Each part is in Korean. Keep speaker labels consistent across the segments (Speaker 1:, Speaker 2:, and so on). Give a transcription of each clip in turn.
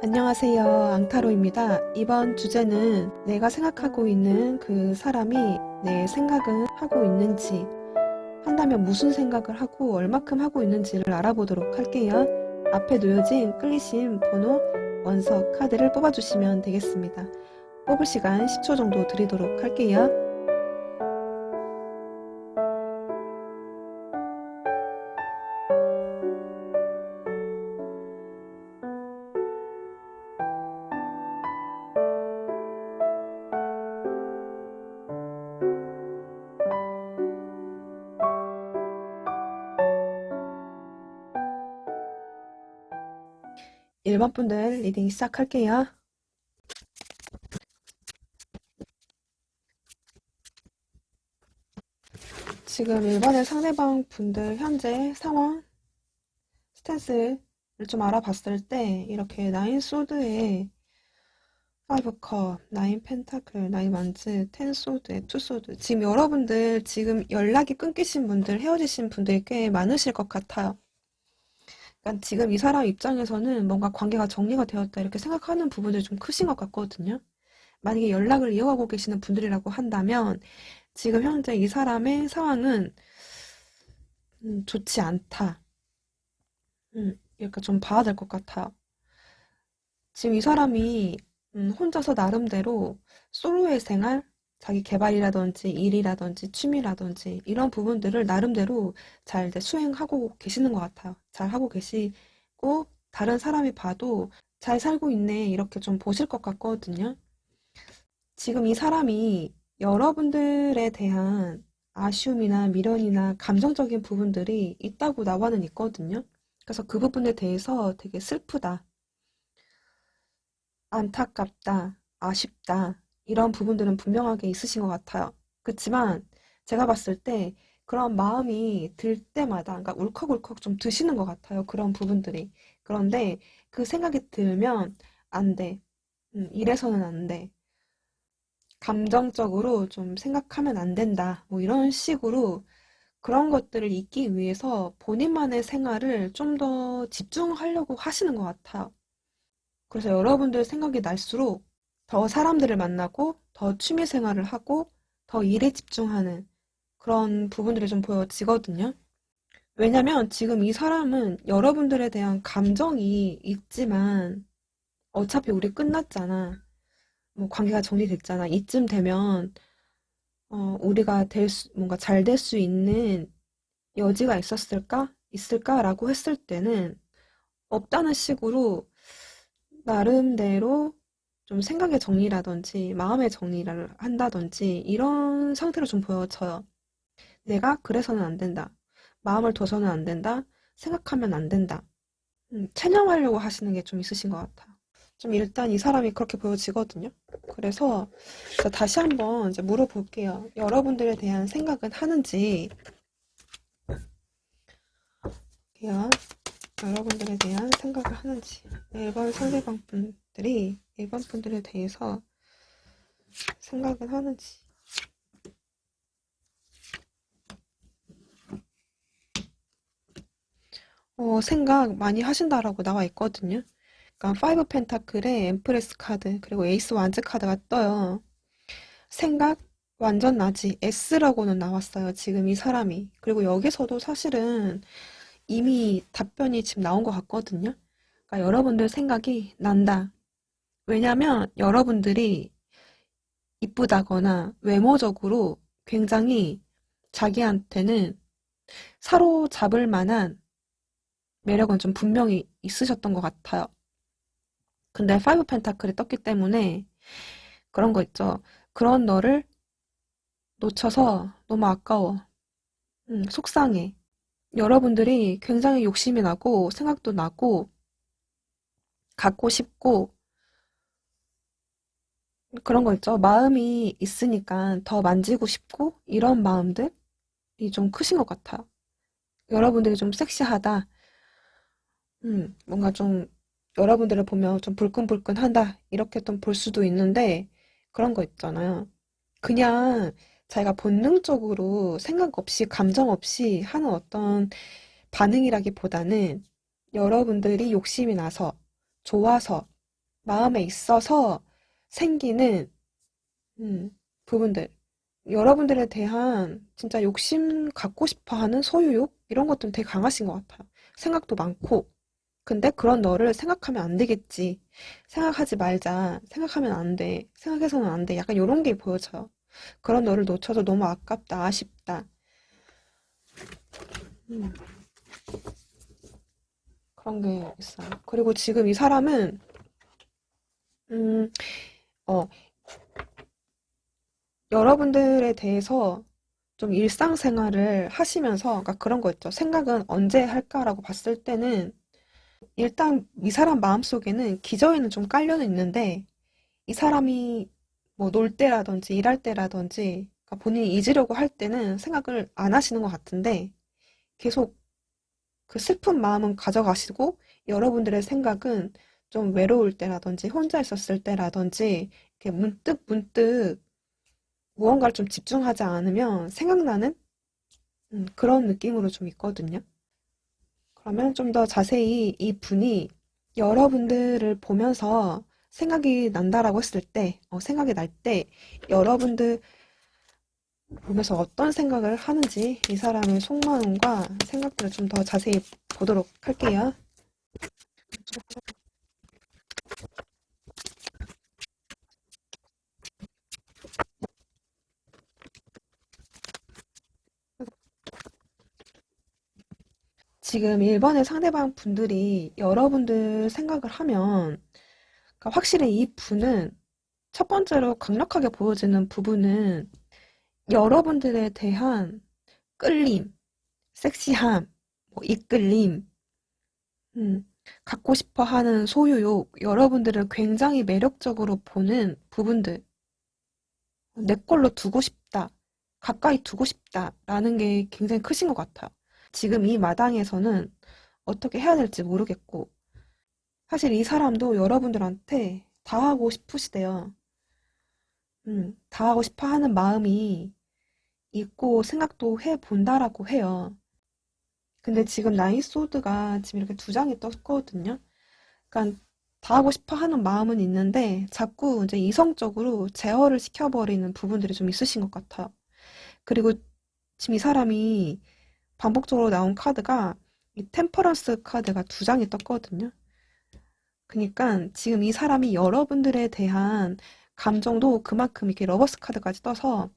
Speaker 1: 안녕하세요. 앙타로입니다. 이번 주제는 내가 생각하고 있는 그 사람이 내 생각은 하고 있는지, 한다면 무슨 생각을 하고 얼마큼 하고 있는지를 알아보도록 할게요. 앞에 놓여진 클리심 번호 원서 카드를 뽑아주시면 되겠습니다. 뽑을 시간 10초 정도 드리도록 할게요. 1번 분들 리딩 시작할게요. 지금 1번의 상대방 분들 현재 상황, 스탠스를 좀 알아봤을 때 이렇게 나인 소드에 5 컵, 9 펜타클, 9 완즈, 10 소드에 2 소드. 지금 여러분들 지금 연락이 끊기신 분들, 헤어지신 분들이 꽤 많으실 것 같아요. 그러니까 지금 이 사람 입장에서는 뭔가 관계가 정리가 되었다 이렇게 생각하는 부분들이 좀 크신 것 같거든요. 만약에 연락을 이어가고 계시는 분들이라고 한다면 지금 현재 이 사람의 상황은 좋지 않다. 이렇게 좀 봐야 될 것 같아요. 지금 이 사람이 혼자서 나름대로 솔로의 생활, 자기 개발이라든지 일이라든지 취미라든지 이런 부분들을 나름대로 잘 이제 수행하고 계시는 것 같아요. 잘 하고 계시고 다른 사람이 봐도 잘 살고 있네 이렇게 좀 보실 것 같거든요. 지금 이 사람이 여러분들에 대한 아쉬움이나 미련이나 감정적인 부분들이 있다고 나와는 있거든요. 그래서 그 부분에 대해서 되게 슬프다, 안타깝다, 아쉽다 이런 부분들은 분명하게 있으신 것 같아요. 그렇지만 제가 봤을 때 그런 마음이 들 때마다 그러니까 울컥울컥 좀 드시는 것 같아요. 그런 부분들이. 그런데 그 생각이 들면 안 돼. 이래서는 안 돼. 감정적으로 좀 생각하면 안 된다. 뭐 이런 식으로 그런 것들을 잊기 위해서 본인만의 생활을 좀 더 집중하려고 하시는 것 같아요. 그래서 여러분들 생각이 날수록 더 사람들을 만나고 더 취미 생활을 하고 더 일에 집중하는 그런 부분들이 좀 보여지거든요. 왜냐면 지금 이 사람은 여러분들에 대한 감정이 있지만 어차피 우리 끝났잖아. 뭐 관계가 정리됐잖아. 이쯤 되면 우리가 뭔가 잘 될 수 있는 여지가 있을까라고 했을 때는 없다는 식으로 나름대로 좀 생각의 정리라든지 마음의 정리를 한다든지 이런 상태로 좀 보여져요. 내가 그래서는 안 된다. 마음을 둬서는 안 된다. 생각하면 안 된다. 체념하려고 하시는 게 좀 있으신 것 같아요. 좀 일단 이 사람이 그렇게 보여지거든요. 그래서 다시 한번 이제 물어볼게요. 여러분들에 대한 생각은 하는지. 여러분들에 대한 생각을 하는지. 일반 상대방 분들이 일반 분들에 대해서 생각을 하는지. 생각 많이 하신다라고 나와 있거든요. 그러니까 5 펜타클에 엠프레스 카드 그리고 에이스 완즈 카드가 떠요. 생각 완전 나지. S라고는 나왔어요. 지금 이 사람이. 그리고 여기서도 사실은 이미 답변이 지금 나온 것 같거든요. 그러니까 여러분들 생각이 난다. 왜냐면 여러분들이 이쁘다거나 외모적으로 굉장히 자기한테는 사로잡을 만한 매력은 좀 분명히 있으셨던 것 같아요. 근데 5 펜타클이 떴기 때문에 그런 거 있죠. 그런 너를 놓쳐서 너무 아까워. 속상해. 여러분들이 굉장히 욕심이 나고 생각도 나고 갖고 싶고 그런 거 있죠. 마음이 있으니까 더 만지고 싶고 이런 마음들이 좀 크신 것 같아요. 여러분들이 좀 섹시하다. 뭔가 좀 여러분들을 보면 좀 불끈불끈하다. 이렇게 좀 볼 수도 있는데 그런 거 있잖아요. 그냥 자기가 본능적으로 생각 없이 감정 없이 하는 어떤 반응이라기보다는 여러분들이 욕심이 나서 좋아서 마음에 있어서 생기는 부분들. 여러분들에 대한 진짜 욕심 갖고 싶어 하는 소유욕? 이런 것들은 되게 강하신 것 같아요. 생각도 많고. 근데 그런 너를 생각하면 안 되겠지. 생각하지 말자. 생각하면 안 돼. 생각해서는 안 돼. 약간 이런 게 보여져요. 그런 너를 놓쳐서 너무 아깝다, 아쉽다. 음, 그런 게 있어요. 그리고 지금 이 사람은, 음, 어, 여러분들에 대해서 좀 일상생활을 하시면서, 그러니까 그런 거 있죠. 생각은 언제 할까라고 봤을 때는, 일단 이 사람 마음속에는 기저에는 좀 깔려는 있는데, 이 사람이 뭐 놀 때라든지 일할 때라든지, 그러니까 본인이 잊으려고 할 때는 생각을 안 하시는 것 같은데, 계속 그 슬픈 마음은 가져가시고, 여러분들의 생각은 좀 외로울 때라든지, 혼자 있었을 때라든지, 이렇게 문득 문득 무언가를 좀 집중하지 않으면 생각나는 그런 느낌으로 좀 있거든요. 그러면 좀 더 자세히 이 분이 여러분들을 보면서 생각이 난다라고 했을 때, 생각이 날 때, 여러분들 보면서 어떤 생각을 하는지 이 사람의 속마음과 생각들을 좀 더 자세히 보도록 할게요. 지금 1번의 상대방 분들이 여러분들 생각을 하면, 그러니까 확실히 이 분은 첫 번째로 강력하게 보여지는 부분은 여러분들에 대한 끌림, 섹시함, 뭐 이끌림, 음, 갖고 싶어 하는 소유욕, 여러분들을 굉장히 매력적으로 보는 부분들, 내 걸로 두고 싶다, 가까이 두고 싶다라는 게 굉장히 크신 것 같아요. 지금 이 마당에서는 어떻게 해야 될지 모르겠고, 사실 이 사람도 여러분들한테 다 하고 싶으시대요. 다 하고 싶어 하는 마음이 있고 생각도 해 본다라고 해요. 근데 지금 나인 소드가 지금 이렇게 두 장이 떴거든요. 그러니까 다 하고 싶어 하는 마음은 있는데 자꾸 이제 이성적으로 제어를 시켜버리는 부분들이 좀 있으신 것 같아요. 그리고 지금 이 사람이 반복적으로 나온 카드가 이 템퍼런스 카드가 두 장이 떴거든요. 그러니까 지금 이 사람이 여러분들에 대한 감정도 그만큼 이렇게 러버스 카드까지 떠서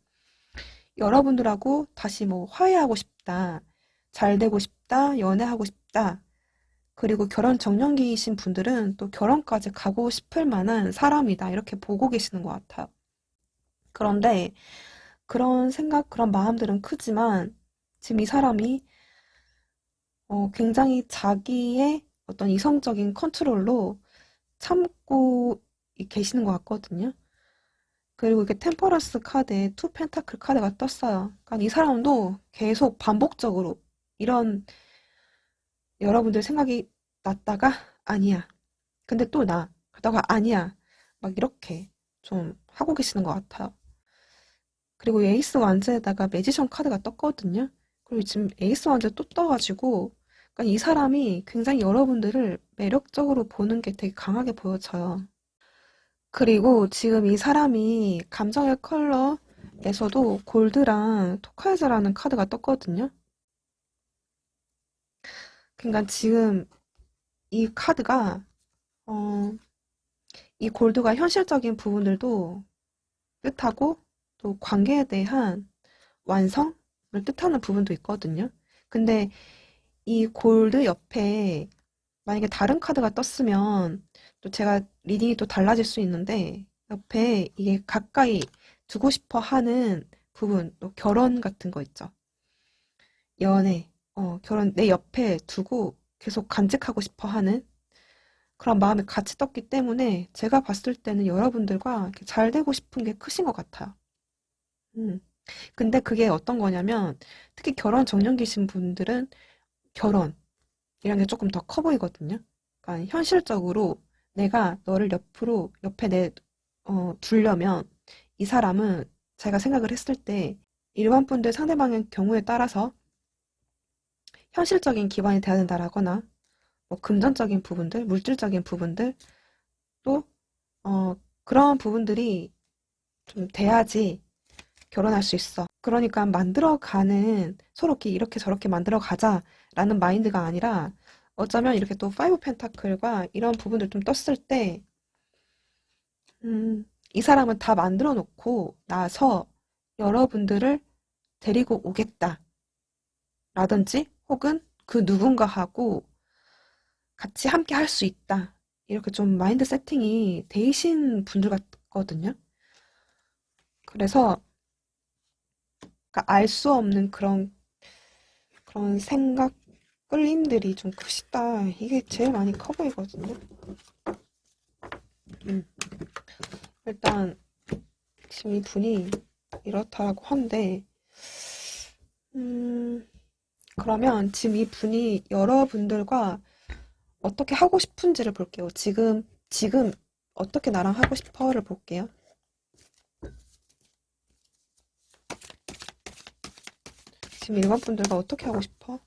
Speaker 1: 여러분들하고 다시 뭐 화해하고 싶다, 잘 되고 싶다, 연애하고 싶다, 그리고 결혼 정년기이신 분들은 또 결혼까지 가고 싶을 만한 사람이다. 이렇게 보고 계시는 것 같아요. 그런데 그런 생각, 그런 마음들은 크지만 지금 이 사람이 굉장히 자기의 어떤 이성적인 컨트롤로 참고 계시는 것 같거든요. 그리고 이게 템퍼런스 카드에 투 펜타클 카드가 떴어요. 그러니까 이 사람도 계속 반복적으로 이런 여러분들 생각이 났다가 아니야. 근데 또 나. 그러다가 아니야. 막 이렇게 좀 하고 계시는 것 같아요. 그리고 에이스 완즈에다가 매지션 카드가 떴거든요. 그리고 지금 에이스 완즈 또 떠가지고 그러니까 이 사람이 굉장히 여러분들을 매력적으로 보는 게 되게 강하게 보여져요. 그리고 지금 이 사람이 감정의 컬러에서도 골드랑 토카이즈라는 카드가 떴거든요. 그러니까 지금 이 카드가 어, 이 골드가 현실적인 부분들도 뜻하고 또 관계에 대한 완성을 뜻하는 부분도 있거든요. 근데 이 골드 옆에 만약에 다른 카드가 떴으면 또 제가 리딩이 또 달라질 수 있는데 옆에 이게 가까이 두고 싶어 하는 부분, 또 결혼 같은 거 있죠. 연애, 결혼 내 옆에 두고 계속 간직하고 싶어 하는 그런 마음이 같이 떴기 때문에 제가 봤을 때는 여러분들과 이렇게 잘 되고 싶은 게 크신 것 같아요. 음. 근데 그게 어떤 거냐면 특히 결혼 정년기신 분들은 결혼이라는 게 조금 더 커 보이거든요. 그러니까 현실적으로 내가 너를 옆에 두려면 이 사람은 제가 생각을 했을 때 일반 분들 상대방의 경우에 따라서 현실적인 기반이 돼야 된다라거나 뭐 금전적인 부분들, 물질적인 부분들, 또 그런 부분들이 좀 돼야지 결혼할 수 있어. 그러니까 만들어가는, 서로 이렇게 저렇게 만들어가자라는 마인드가 아니라, 어쩌면 이렇게 또 파이브 펜타클과 이런 부분들 좀 떴을 때, 이 사람은 다 만들어 놓고 나서 여러분들을 데리고 오겠다. 라든지, 혹은 그 누군가하고 같이 함께 할 수 있다. 이렇게 좀 마인드 세팅이 되신 분들 같거든요. 그래서 알 수 없는 그런 생각, 끌림들이 좀 크시다. 이게 제일 많이 커 보이거든요. 음. 일단 지금 이 분이 이렇다라고 한데, 그러면 지금 이 분이 여러분들과 어떻게 하고 싶은지를 볼게요. 지금 어떻게 나랑 하고 싶어를 볼게요. 지금 1번 분들과 어떻게 하고 싶어?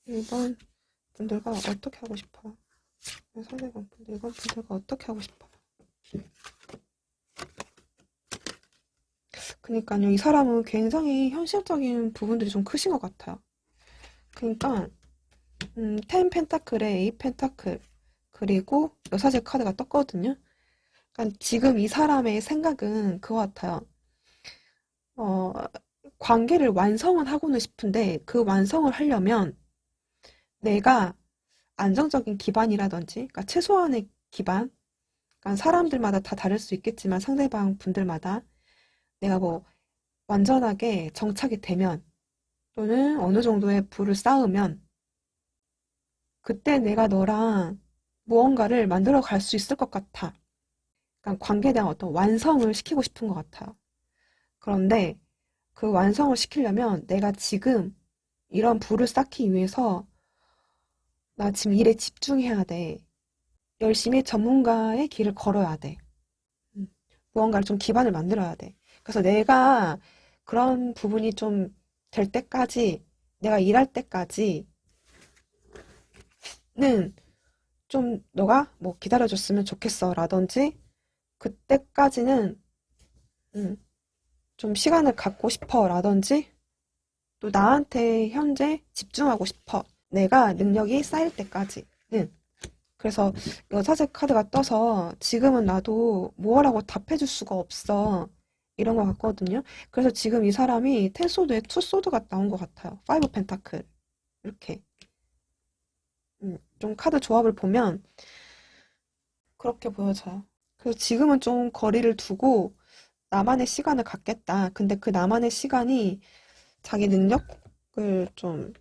Speaker 1: 1번 분들과 어떻게 하고 싶어? 상대방 분들, 1번 분들과 어떻게 하고 싶어? 그니까요, 이 사람은 굉장히 현실적인 부분들이 좀 크신 것 같아요. 그니까, 10 펜타클에 8 펜타클, 그리고 여사제 카드가 떴거든요. 그러니까 지금 이 사람의 생각은 그거 같아요. 어, 관계를 완성은 하고는 싶은데, 그 완성을 하려면 내가 안정적인 기반이라든지, 그러니까 최소한의 기반, 그러니까 사람들마다 다 다를 수 있겠지만 상대방 분들마다 내가 뭐 완전하게 정착이 되면 또는 어느 정도의 부를 쌓으면 그때 내가 너랑 무언가를 만들어 갈 수 있을 것 같아. 그러니까 관계에 대한 어떤 완성을 시키고 싶은 것 같아요. 그런데 그 완성을 시키려면 내가 지금 이런 부를 쌓기 위해서 나 지금 일에 집중해야 돼. 열심히 전문가의 길을 걸어야 돼. 음, 무언가를 좀 기반을 만들어야 돼. 그래서 내가 그런 부분이 좀 될 때까지, 내가 일할 때까지는 좀 너가 뭐 기다려줬으면 좋겠어. 라든지, 그때까지는 음, 좀 시간을 갖고 싶어. 라든지, 또 나한테 현재 집중하고 싶어. 내가 능력이 쌓일 때까지는. 그래서 여자제 카드가 떠서 지금은 나도 뭐라고 답해줄 수가 없어. 이런 것 같거든요. 그래서 지금 이 사람이 텐소드에 투소드가 나온 것 같아요. 파이브 펜타클. 이렇게. 좀 카드 조합을 보면 그렇게 보여져요. 그래서 지금은 좀 거리를 두고 나만의 시간을 갖겠다. 근데 그 나만의 시간이 자기 능력을 좀,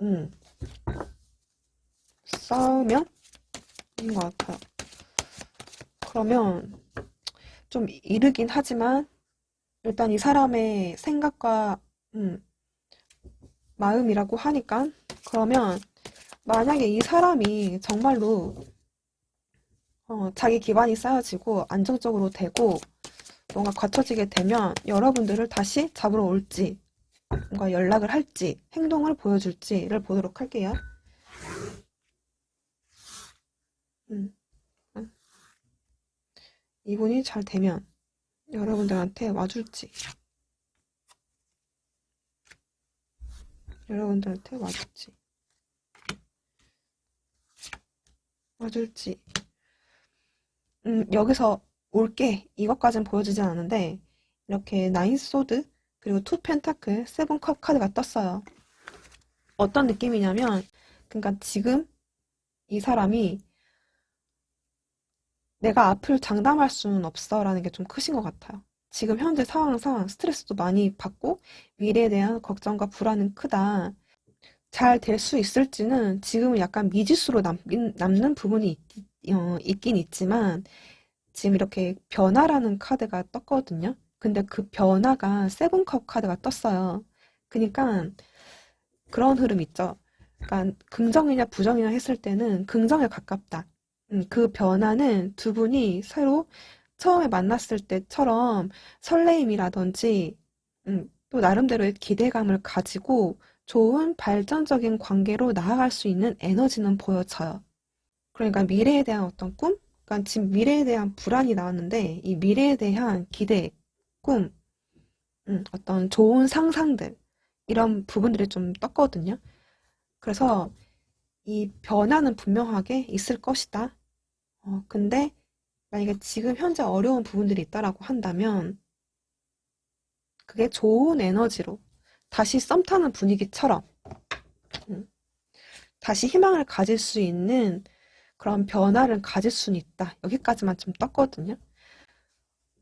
Speaker 1: 음, 쌓으면 인것 같아요. 그러면 좀 이르긴 하지만 일단 이 사람의 생각과 마음이라고 하니까 그러면 만약에 이 사람이 정말로 자기 기반이 쌓여지고 안정적으로 되고 뭔가 갖춰지게 되면 여러분들을 다시 잡으러 올지 뭔가 연락을 할지 행동을 보여줄지를 보도록 할게요. 음, 음. 이분이 잘 되면 여러분들한테 와줄지 여러분들한테 와줄지 여기서 올게 이것까진 보여주진 않은데 이렇게 나인 소드 그리고 투 펜타클 세븐 컵 카드가 떴어요. 어떤 느낌이냐면 그러니까 지금 이 사람이 내가 앞을 장담할 수는 없어 라는 게 좀 크신 것 같아요. 지금 현재 상황상 스트레스도 많이 받고 미래에 대한 걱정과 불안은 크다. 잘 될 수 있을지는 지금은 약간 미지수로 남는 부분이 있긴 있지만 지금 이렇게 변화라는 카드가 떴거든요. 근데 그 변화가 세븐컵 카드가 떴어요. 그러니까 그런 흐름 있죠. 그러니까 긍정이냐 부정이냐 했을 때는 긍정에 가깝다. 그 변화는 두 분이 새로 처음에 만났을 때처럼 설레임이라든지 또 나름대로의 기대감을 가지고 좋은 발전적인 관계로 나아갈 수 있는 에너지는 보여져요. 그러니까 미래에 대한 어떤 꿈? 그러니까 지금 미래에 대한 불안이 나왔는데 이 미래에 대한 기대, 꿈, 어떤 좋은 상상들 이런 부분들이 좀 떴거든요. 그래서 이 변화는 분명하게 있을 것이다. 근데 만약에 지금 현재 어려운 부분들이 있다라고 한다면 그게 좋은 에너지로 다시 썸 타는 분위기처럼 음, 다시 희망을 가질 수 있는 그런 변화를 가질 수는 있다. 여기까지만 좀 떴거든요.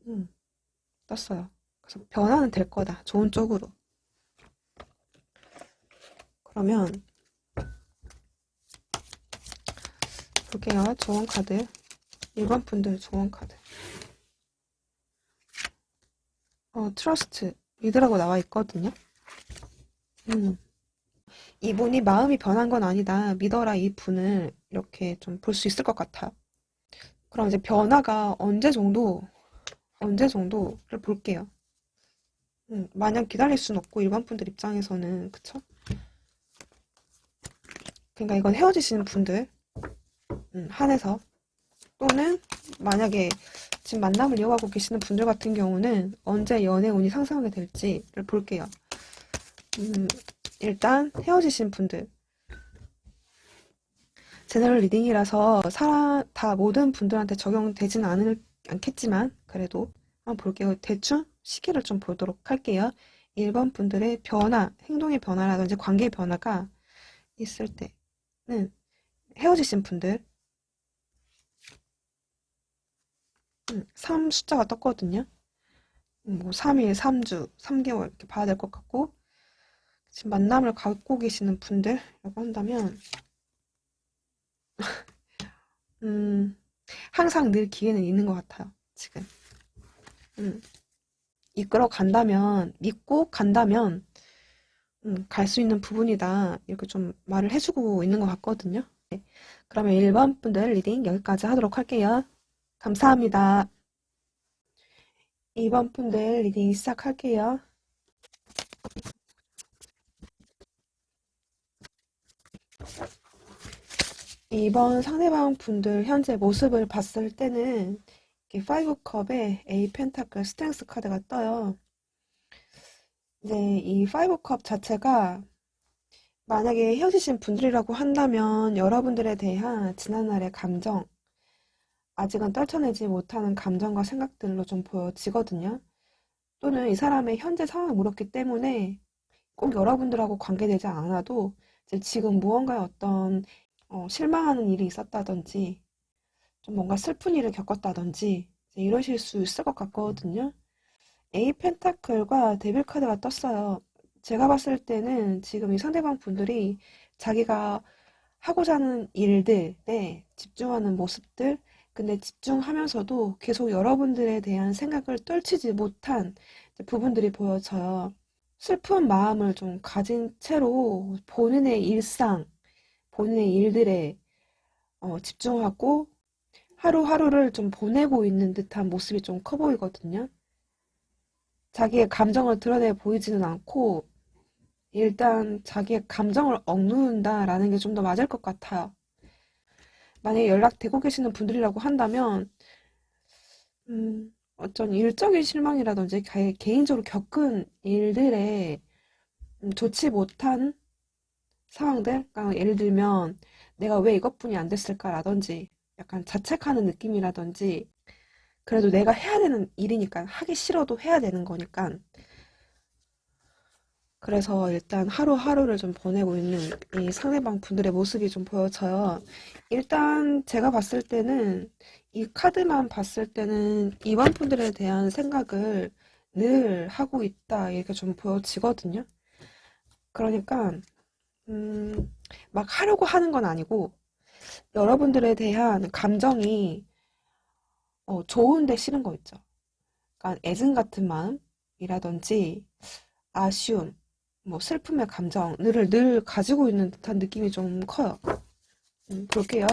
Speaker 1: 음, 떴어요. 그래서 변화는 될 거다. 좋은 쪽으로. 그러면 볼게요. 좋은 카드. 1번 분들 좋은 카드. 트러스트. 믿으라고 나와 있거든요. 이분이 마음이 변한 건 아니다. 믿어라 이 분을 이렇게 좀 볼 수 있을 것 같아요. 그럼 이제 변화가 언제 정도를 볼게요. 마냥 기다릴 순 없고 일반 분들 입장에서는 그쵸? 그러니까 이건 헤어지시는 분들 한해서 또는 만약에 지금 만남을 이어가고 계시는 분들 같은 경우는 언제 연애 운이 상승하게 될지를 볼게요. 일단 헤어지신 분들 제너럴 리딩이라서 다 모든 분들한테 적용되지는 않겠지만 그래도 한번 볼게요. 대충 시기를 좀 보도록 할게요. 1번 분들의 변화, 행동의 변화라든지 관계의 변화가 있을 때는 헤어지신 분들 3 숫자가 떴거든요. 뭐 3일, 3주, 3개월 이렇게 봐야 될 것 같고 지금 만남을 갖고 계시는 분들라고 한다면 항상 늘 기회는 있는 것 같아요. 지금 이끌어 간다면 믿고 간다면 갈 수 있는 부분이다 이렇게 좀 말을 해주고 있는 것 같거든요. 네. 그러면 1번 분들 리딩 여기까지 하도록 할게요. 감사합니다. 2번 분들 리딩 시작할게요. 2번 상대방 분들 현재 모습을 봤을 때는 5컵에 A 펜타클 스트렝스 카드가 떠요. 이제 이 5컵 자체가 만약에 헤어지신 분들이라고 한다면 여러분들에 대한 지난날의 감정, 아직은 떨쳐내지 못하는 감정과 생각들로 좀 보여지거든요. 또는 이 사람의 현재 상황을 물었기 때문에 꼭 여러분들하고 관계되지 않아도 이제 지금 무언가의 어떤 실망하는 일이 있었다든지 좀 뭔가 슬픈 일을 겪었다든지 이제 이러실 수 있을 것 같거든요. A 펜타클과 데빌 카드가 떴어요. 제가 봤을 때는 지금 이 상대방 분들이 자기가 하고자 하는 일들에 집중하는 모습들, 근데 집중하면서도 계속 여러분들에 대한 생각을 떨치지 못한 부분들이 보여져요. 슬픈 마음을 좀 가진 채로 본인의 일상, 본인의 일들에 집중하고 하루하루를 좀 보내고 있는 듯한 모습이 좀 커 보이거든요. 자기의 감정을 드러내 보이지는 않고 일단 자기의 감정을 억누른다라는 게 좀 더 맞을 것 같아요. 만약에 연락되고 계시는 분들이라고 한다면 어떤 일적인 실망이라든지 개인적으로 겪은 일들에 좋지 못한 상황들, 그러니까 예를 들면 내가 왜 이것뿐이 안 됐을까라든지 약간 자책하는 느낌이라든지 그래도 내가 해야 되는 일이니까 하기 싫어도 해야 되는 거니까 그래서 일단 하루하루를 좀 보내고 있는 이 상대방 분들의 모습이 좀 보여져요. 일단 제가 봤을 때는 이 카드만 봤을 때는 이번 분들에 대한 생각을 늘 하고 있다 이렇게 좀 보여지거든요. 그러니까 막 하려고 하는 건 아니고 여러분들에 대한 감정이 좋은데 싫은 거 있죠. 그러니까 애증 같은 마음이라든지 아쉬움, 뭐 슬픔의 감정을 늘 가지고 있는 듯한 느낌이 좀 커요. 볼게요.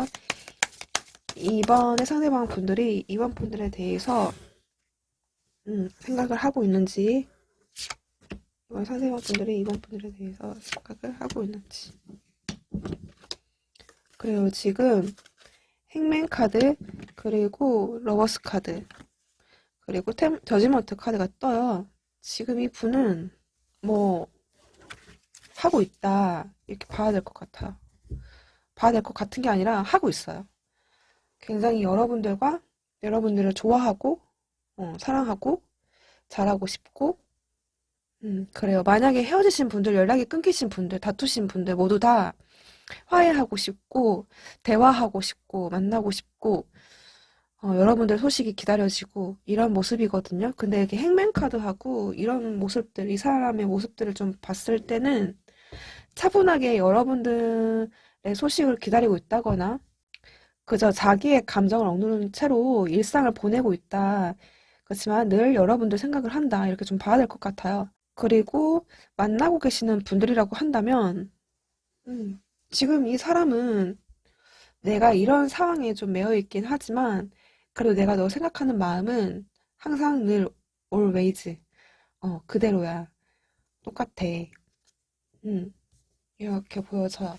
Speaker 1: 이번에 상대방 분들이 이번 분들에 대해서 생각을 하고 있는지 이번 상대방 분들이 이번 분들에 대해서 생각을 하고 있는지 그래요. 지금 행맨 카드 그리고 러버스 카드, 그리고 저지먼트 카드가 떠요. 지금 이 분은 뭐 하고 있다 이렇게 봐야 될 것 같아요. 봐야 될 것 같은 게 아니라 하고 있어요. 굉장히 여러분들을 좋아하고 사랑하고 잘하고 싶고 그래요. 만약에 헤어지신 분들, 연락이 끊기신 분들, 다투신 분들 모두 다 화해하고 싶고 대화하고 싶고 만나고 싶고 여러분들 소식이 기다려지고 이런 모습이거든요. 근데 이렇게 행맨 카드하고 이런 모습들, 이 사람의 모습들을 좀 봤을 때는 차분하게 여러분들의 소식을 기다리고 있다거나 그저 자기의 감정을 억누르는 채로 일상을 보내고 있다. 그렇지만 늘 여러분들 생각을 한다. 이렇게 좀 봐야 될 것 같아요. 그리고 만나고 계시는 분들이라고 한다면 지금 이 사람은 내가 이런 상황에 좀 매여 있긴 하지만 그래도 내가 너 생각하는 마음은 항상 늘 always 그대로야. 똑같아. 음, 이렇게 보여져요.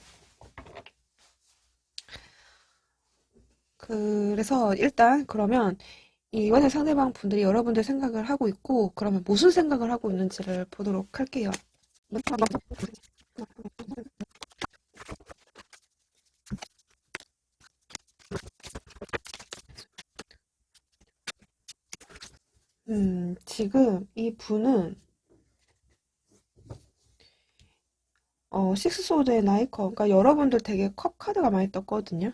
Speaker 1: 그래서 일단 그러면 이번에 상대방 분들이 여러분들 생각을 하고 있고 그러면 무슨 생각을 하고 있는지를 보도록 할게요. 지금 이 분은 식스 소드의 나이커, 그러니까 여러분들 되게 컵 카드가 많이 떴거든요.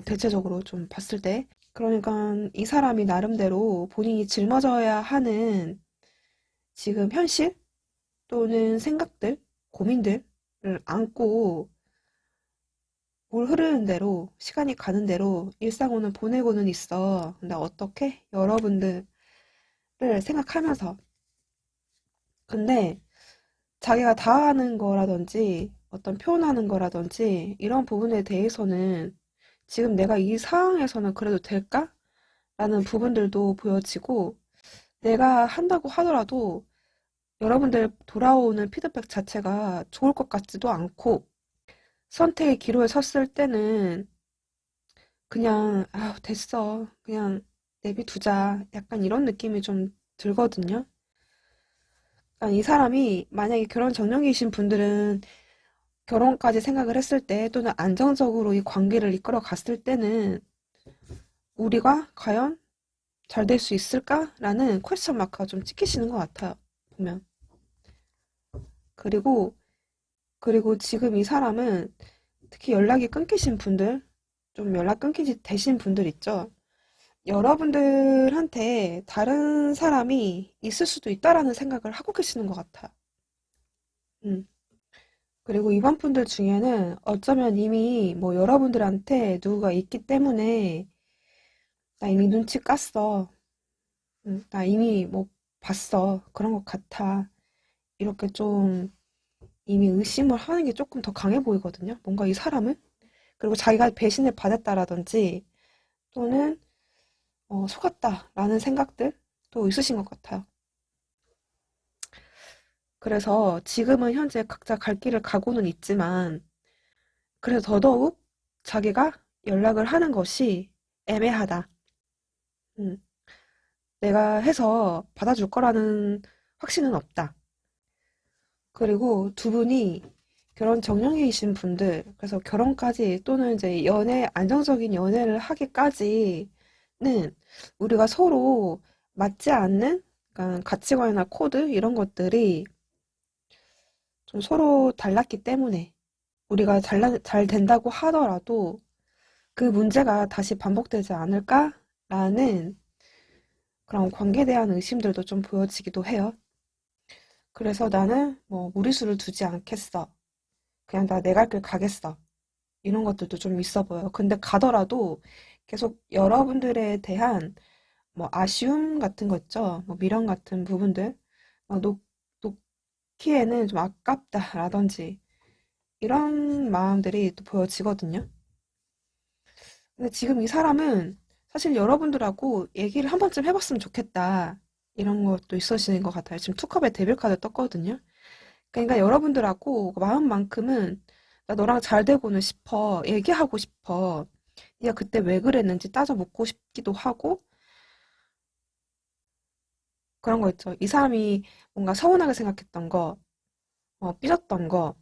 Speaker 1: 대체적으로 좀 봤을 때. 그러니까 이 사람이 나름대로 본인이 짊어져야 하는 지금 현실 또는 생각들, 고민들을 안고 물 흐르는 대로, 시간이 가는 대로 일상을 보내고는 있어. 근데 어떻게? 여러분들을 생각하면서. 근데 자기가 다 하는 거라든지 어떤 표현하는 거라든지 이런 부분에 대해서는 지금 내가 이 상황에서는 그래도 될까? 라는 부분들도 보여지고 내가 한다고 하더라도 여러분들 돌아오는 피드백 자체가 좋을 것 같지도 않고 선택의 기로에 섰을 때는 그냥 아 됐어 그냥 내비두자 약간 이런 느낌이 좀 들거든요. 그러니까 이 사람이 만약에 결혼 정령이신 분들은 결혼까지 생각을 했을 때 또는 안정적으로 이 관계를 이끌어 갔을 때는 우리가 과연 잘 될 수 있을까라는 퀘스천 마크가 좀 찍히시는 것 같아요. 보면. 그리고 지금 이 사람은 특히 연락이 끊기신 분들, 좀 연락 끊기지 되신 분들 있죠. 여러분들한테 다른 사람이 있을 수도 있다라는 생각을 하고 계시는 것 같아요. 음. 그리고 이번 분들 중에는 어쩌면 이미 뭐 여러분들한테 누구가 있기 때문에 나 이미 눈치 깠어. 나 이미 뭐 봤어. 그런 것 같아. 이렇게 좀 이미 의심을 하는 게 조금 더 강해 보이거든요. 뭔가 이 사람은. 그리고 자기가 배신을 받았다라든지 또는 속았다라는 생각들 도 있으신 것 같아요. 그래서 지금은 현재 각자 갈 길을 가고는 있지만 그래서 더더욱 자기가 연락을 하는 것이 애매하다. 음, 내가 해서 받아줄 거라는 확신은 없다. 그리고 두 분이 결혼 정년기이신 분들, 그래서 결혼까지 또는 이제 안정적인 연애를 하기까지는 우리가 서로 맞지 않는 그러니까 가치관이나 코드 이런 것들이 좀 서로 달랐기 때문에 우리가 잘 된다고 하더라도 그 문제가 다시 반복되지 않을까라는 그런 관계에 대한 의심들도 좀 보여지기도 해요. 그래서 나는 뭐 무리수를 두지 않겠어. 그냥 나 내 갈 길 가겠어. 이런 것들도 좀 있어 보여요. 근데 가더라도 계속 여러분들에 대한 뭐 아쉬움 같은 거 있죠. 뭐 미련 같은 부분들. 놓기에는 좀 아깝다라든지 이런 마음들이 또 보여지거든요. 근데 지금 이 사람은 사실 여러분들하고 얘기를 한 번쯤 해봤으면 좋겠다. 이런 것도 있으시는 것 같아요. 지금 투컵의 데빌 카드 떴거든요. 그러니까 여러분들하고 마음만큼은 나 너랑 잘 되고는 싶어. 얘기하고 싶어. 얘가 그때 왜 그랬는지 따져 묻고 싶기도 하고, 그런 거 있죠. 이 사람이 뭔가 서운하게 생각했던 거, 삐졌던 거,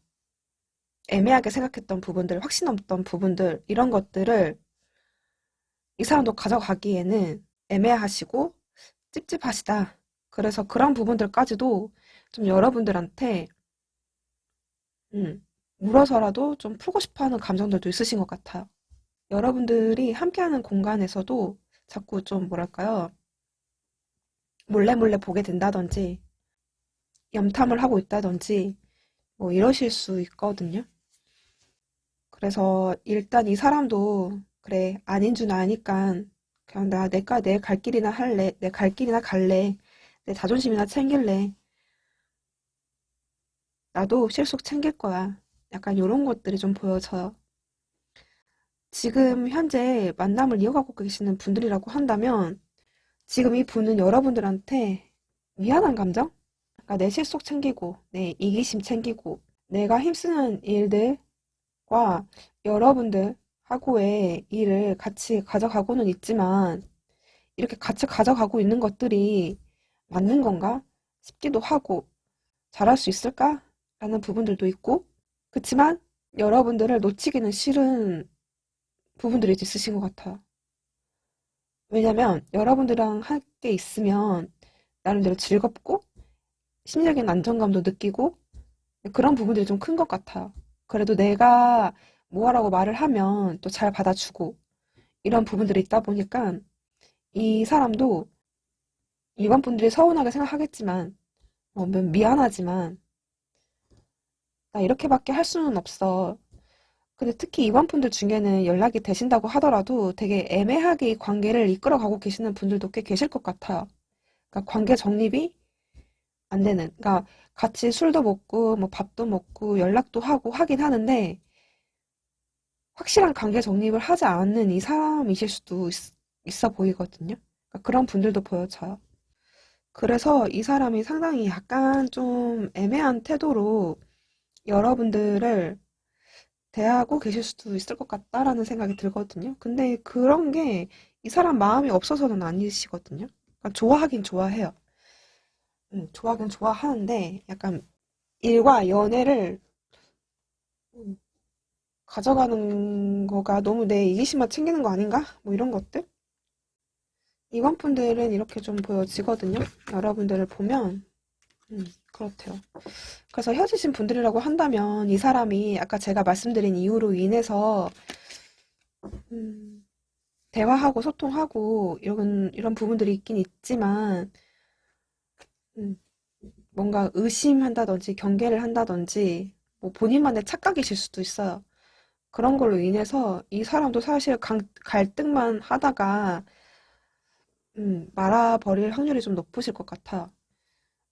Speaker 1: 애매하게 생각했던 부분들, 확신 없던 부분들, 이런 것들을 이 사람도 가져가기에는 애매하시고 찝찝하시다. 그래서 그런 부분들까지도 좀 여러분들한테 물어서라도 좀 풀고 싶어 하는 감정들도 있으신 것 같아요. 여러분들이 함께하는 공간에서도 자꾸 좀 뭐랄까요? 몰래 몰래 보게 된다든지, 염탐을 하고 있다든지, 뭐 이러실 수 있거든요. 그래서 일단 이 사람도 그래, 아닌 줄 아니까 그냥 내가 내 갈 길이나 할래, 내 갈 길이나 갈래, 내 자존심이나 챙길래, 나도 실속 챙길 거야. 약간 이런 것들이 좀 보여져요. 지금 현재 만남을 이어가고 계시는 분들이라고 한다면 지금 이 분은 여러분들한테 미안한 감정? 그러니까 내 실속 챙기고 내 이기심 챙기고 내가 힘쓰는 일들과 여러분들하고의 일을 같이 가져가고는 있지만 이렇게 같이 가져가고 있는 것들이 맞는 건가 싶기도 하고 잘할 수 있을까? 라는 부분들도 있고 그치만 여러분들을 놓치기는 싫은 부분들이 있으신 것 같아요. 왜냐면 여러분들이랑 함께 있으면 나름대로 즐겁고 심리적인 안정감도 느끼고 그런 부분들이 좀 큰 것 같아요. 그래도 내가 뭐 하라고 말을 하면 또 잘 받아주고 이런 부분들이 있다 보니까 이 사람도 일반 분들이 서운하게 생각하겠지만 미안하지만 나 이렇게밖에 할 수는 없어. 근데 특히 일반 분들 중에는 연락이 되신다고 하더라도 되게 애매하게 이 관계를 이끌어가고 계시는 분들도 꽤 계실 것 같아요. 그러니까 관계 정립이 안 되는. 그러니까 같이 술도 먹고 뭐 밥도 먹고 연락도 하고 하긴 하는데 확실한 관계 정립을 하지 않는 이 사람이실 수도 있어 보이거든요. 그러니까 그런 분들도 보여져요. 그래서 이 사람이 상당히 약간 좀 애매한 태도로 여러분들을 대하고 계실 수도 있을 것 같다라는 생각이 들거든요. 근데 그런 게 이 사람 마음이 없어서는 아니시거든요. 그러니까 좋아하긴 좋아해요. 좋아하긴 좋아하는데 약간 일과 연애를 음, 가져가는 거가 너무 내 이기심만 챙기는 거 아닌가? 뭐 이런 것들? 이번 분들은 이렇게 좀 보여지거든요. 여러분들을 보면 그렇대요. 그래서 헤어지신 분들이라고 한다면 이 사람이 아까 제가 말씀드린 이유로 인해서 음, 대화하고 소통하고 이런 부분들이 있긴 있지만 음, 뭔가 의심한다든지 경계를 한다든지 뭐 본인만의 착각이실 수도 있어요. 그런 걸로 인해서 이 사람도 사실 갈등만 하다가 말아버릴 확률이 좀 높으실 것 같아요.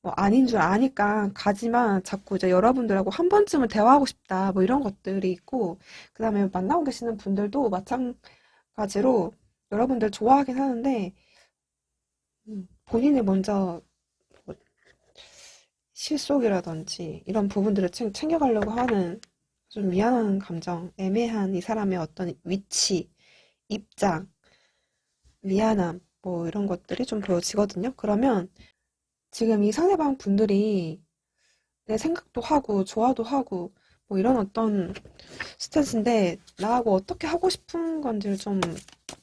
Speaker 1: 뭐 아닌 줄 아니까 가지만 자꾸 이제 여러분들하고 한 번쯤은 대화하고 싶다 뭐 이런 것들이 있고 그 다음에 만나고 계시는 분들도 마찬가지로 여러분들 좋아하긴 하는데 본인이 먼저 뭐 실속이라든지 이런 부분들을 챙겨가려고 하는 좀 미안한 감정, 애매한 이 사람의 어떤 위치, 입장, 미안함 뭐 이런 것들이 좀 보여지거든요. 그러면 지금 이 상대방 분들이 내 생각도 하고 좋아도 하고 뭐 이런 어떤 스탠스인데 나하고 어떻게 하고 싶은 건지를 좀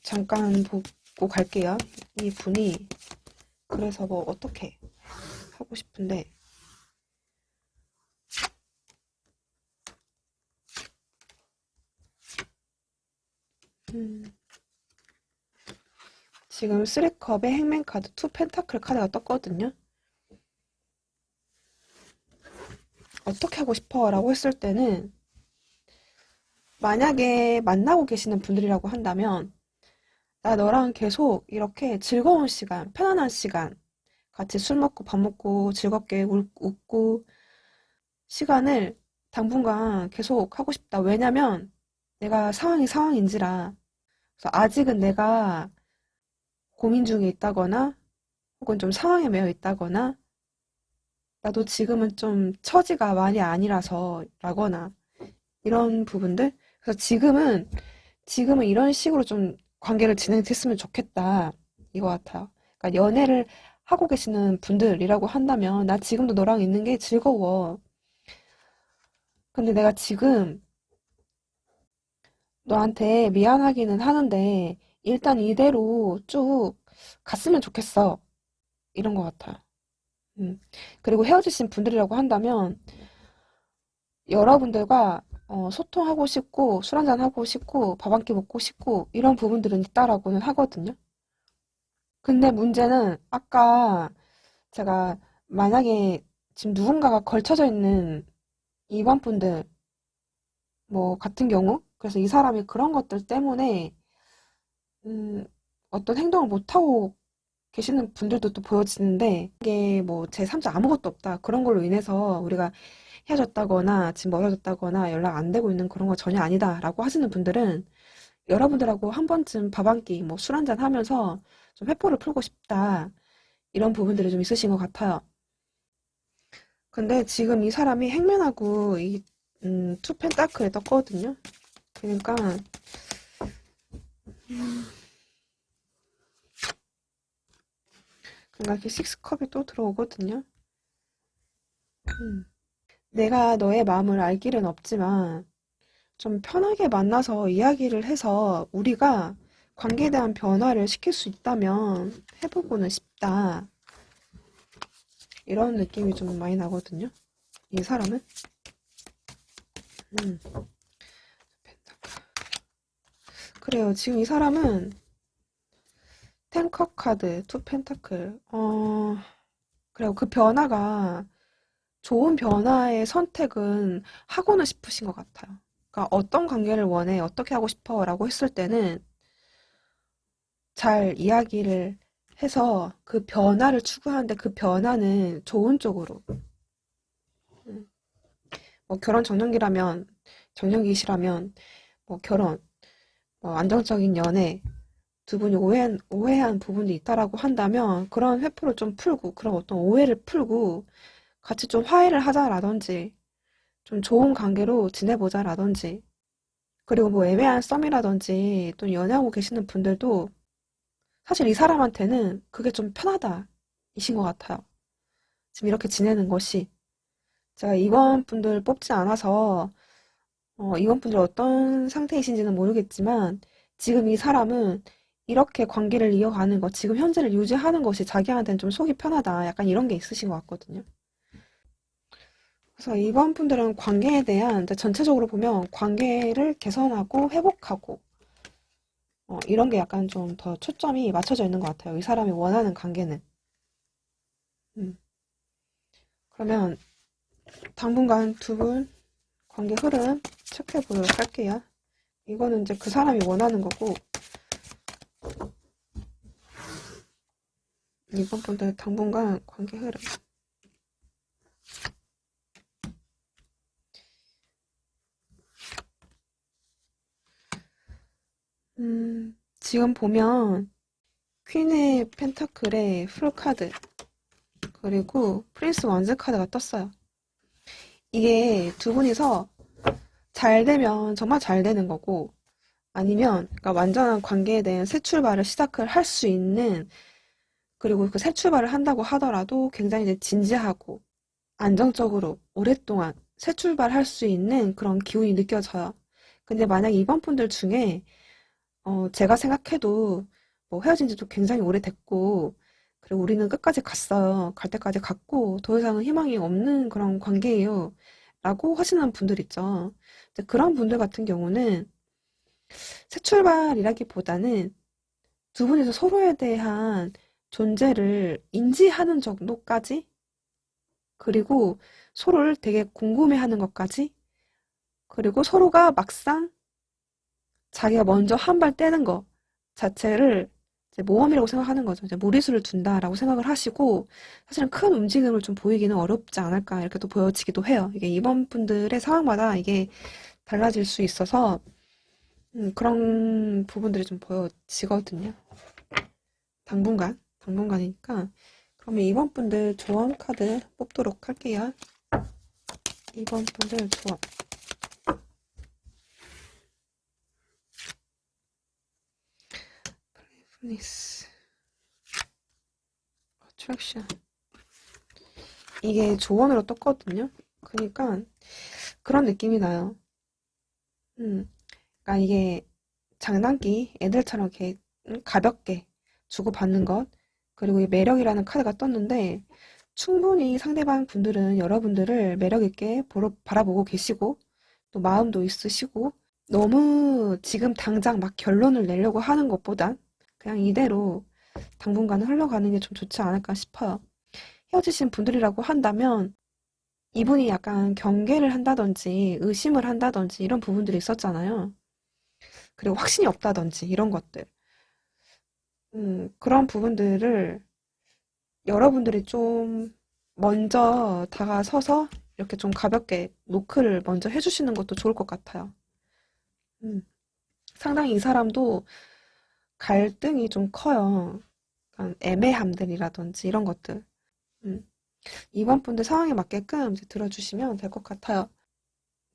Speaker 1: 잠깐 보고 갈게요. 이 분이 그래서 뭐 어떻게 하고 싶은데 음, 지금 3컵의 행맨 카드, 2 펜타클 카드가 떴거든요. 어떻게 하고 싶어? 라고 했을 때는 만약에 만나고 계시는 분들이라고 한다면 나 너랑 계속 이렇게 즐거운 시간, 편안한 시간 같이 술 먹고 밥 먹고 즐겁게 웃고 시간을 당분간 계속 하고 싶다. 왜냐면 내가 상황이 상황인지라. 그래서 아직은 내가 고민 중에 있다거나 혹은 좀 상황에 매여 있다거나 나도 지금은 좀 처지가 많이 아니라서 라거나 이런 부분들. 그래서 지금은 지금은 이런 식으로 좀 관계를 진행됐으면 좋겠다. 이거 같아요. 그러니까 연애를 하고 계시는 분들이라고 한다면, 나 지금도 너랑 있는 게 즐거워. 근데 내가 지금 너한테 미안하기는 하는데, 일단 이대로 쭉 갔으면 좋겠어. 이런 것 같아요. 음. 그리고 헤어지신 분들이라고 한다면, 여러분들과 소통하고 싶고, 술 한잔 하고 싶고, 밥 한 끼 먹고 싶고, 이런 부분들은 있다라고는 하거든요. 근데 문제는 아까 제가 만약에 지금 누군가가 걸쳐져 있는 이반분들 뭐 같은 경우 그래서 이 사람이 그런 것들 때문에 음, 어떤 행동을 못하고 계시는 분들도 또 보여지는데 이게 뭐 제3자 아무것도 없다 그런 걸로 인해서 우리가 헤어졌다거나 지금 멀어졌다거나 연락 안 되고 있는 그런 거 전혀 아니다 라고 하시는 분들은 여러분들하고 한 번쯤 밥 한 끼 뭐 술 한잔 하면서 좀 회포를 풀고 싶다 이런 부분들이 좀 있으신 것 같아요. 근데 지금 이 사람이 행면하고 투 펜타클에 떴거든요. 그러니까, 이렇게 식스컵이 또 들어오거든요. 음. 내가 너의 마음을 알 길은 없지만, 좀 편하게 만나서 이야기를 해서 우리가 관계에 대한 변화를 시킬 수 있다면 해보고는 싶다. 이런 느낌이 좀 많이 나거든요. 이 사람은. 음. 그래요. 지금 이 사람은 탱커 카드, 투 펜타클. 그리고 그 변화가 좋은 변화의 선택은 하고는 싶으신 것 같아요. 그러니까 어떤 관계를 원해, 어떻게 하고 싶어 라고 했을 때는 잘 이야기를 해서 그 변화를 추구하는데 그 변화는 좋은 쪽으로. 음, 뭐 결혼 정년기시라면 뭐 결혼, 뭐 안정적인 연애, 두 분이 오해한 부분이 있다라고 한다면 그런 회포를 좀 풀고 그런 어떤 오해를 풀고 같이 좀 화해를 하자라든지 좀 좋은 관계로 지내보자라든지 그리고 뭐 애매한 썸이라든지 또 연애하고 계시는 분들도 사실 이 사람한테는 그게 좀 편하다 이신 것 같아요. 지금 이렇게 지내는 것이 제가 이번 분들 뽑지 않아서 이번 분들 어떤 상태이신지는 모르겠지만 지금 이 사람은 이렇게 관계를 이어가는 것, 지금 현재를 유지하는 것이 자기한테는 좀 속이 편하다. 약간 이런 게 있으신 것 같거든요. 그래서 이번 분들은 관계에 대한 전체적으로 보면 관계를 개선하고 회복하고 이런 게 약간 좀 더 초점이 맞춰져 있는 것 같아요. 이 사람이 원하는 관계는. 음. 그러면 당분간 두 분 관계 흐름 체크해 보도록 할게요. 이거는 이제 그 사람이 원하는 거고 이번 분들 당분간 관계 흐름. 지금 보면 퀸의 펜타클의 풀카드 그리고 프린스 완즈 카드가 떴어요. 이게 두 분이서 잘 되면 정말 잘 되는 거고 아니면 그러니까 완전한 관계에 대한 새 출발을 시작을 할 수 있는 그리고 그 새 출발을 한다고 하더라도 굉장히 이제 진지하고 안정적으로 오랫동안 새 출발할 수 있는 그런 기운이 느껴져요. 근데 만약 이번 분들 중에 제가 생각해도 뭐 헤어진 지도 굉장히 오래됐고 그리고 우리는 끝까지 갔어요. 갈 때까지 갔고 더 이상은 희망이 없는 그런 관계예요. 라고 하시는 분들 있죠. 이제 그런 분들 같은 경우는 새 출발이라기보다는 두 분이서 서로에 대한 존재를 인지하는 정도까지 그리고 서로를 되게 궁금해하는 것까지 그리고 서로가 막상 자기가 먼저 한 발 떼는 거 자체를 이제 모험이라고 생각하는 거죠. 이제 무리수를 둔다라고 생각을 하시고 사실은 큰 움직임을 좀 보이기는 어렵지 않을까 이렇게 또 보여지기도 해요. 이게 이번 분들의 상황마다 이게 달라질 수 있어서 그런 부분들이 좀 보여지거든요. 당분간이니까 그러면 이번 분들 조언 카드 뽑도록 할게요. 이번 분들 조언 니스 어트랙션 이게 조언으로 떴거든요. 그러니까 그런 느낌이 나요. 그러니까 이게 장난기 애들처럼 이렇게 가볍게 주고받는 것 그리고 이 매력이라는 카드가 떴는데 충분히 상대방 분들은 여러분들을 매력 있게 바라보고 계시고 또 마음도 있으시고 너무 지금 당장 막 결론을 내려고 하는 것보단 그냥 이대로 당분간 흘러가는 게 좀 좋지 않을까 싶어요. 헤어지신 분들이라고 한다면 이분이 약간 경계를 한다든지 의심을 한다든지 이런 부분들이 있었잖아요. 그리고 확신이 없다든지 이런 것들. 그런 부분들을 여러분들이 좀 먼저 다가서서 이렇게 좀 가볍게 노크를 먼저 해주시는 것도 좋을 것 같아요. 음, 상당히 이 사람도 갈등이 좀 커요. 약간 애매함들이라든지 이런 것들. 음, 이번 분들 상황에 맞게끔 이제 들어주시면 될 것 같아요.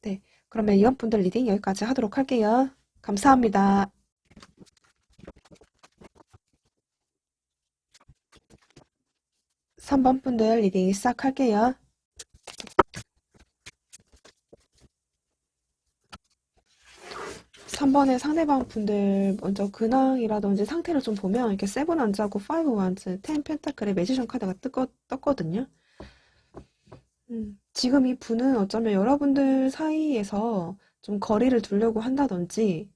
Speaker 1: 네, 그러면 이번 분들 리딩 여기까지 하도록 할게요. 감사합니다. 3번 분들 리딩 시작할게요. 3번의 상대방 분들 먼저 근황이라든지 상태를 좀 보면 이렇게 세븐 원즈하고 파이브 원즈, 텐 펜타클의 매지션 카드가 떴거든요. 지금 이 분은 어쩌면 여러분들 사이에서 좀 거리를 두려고 한다든지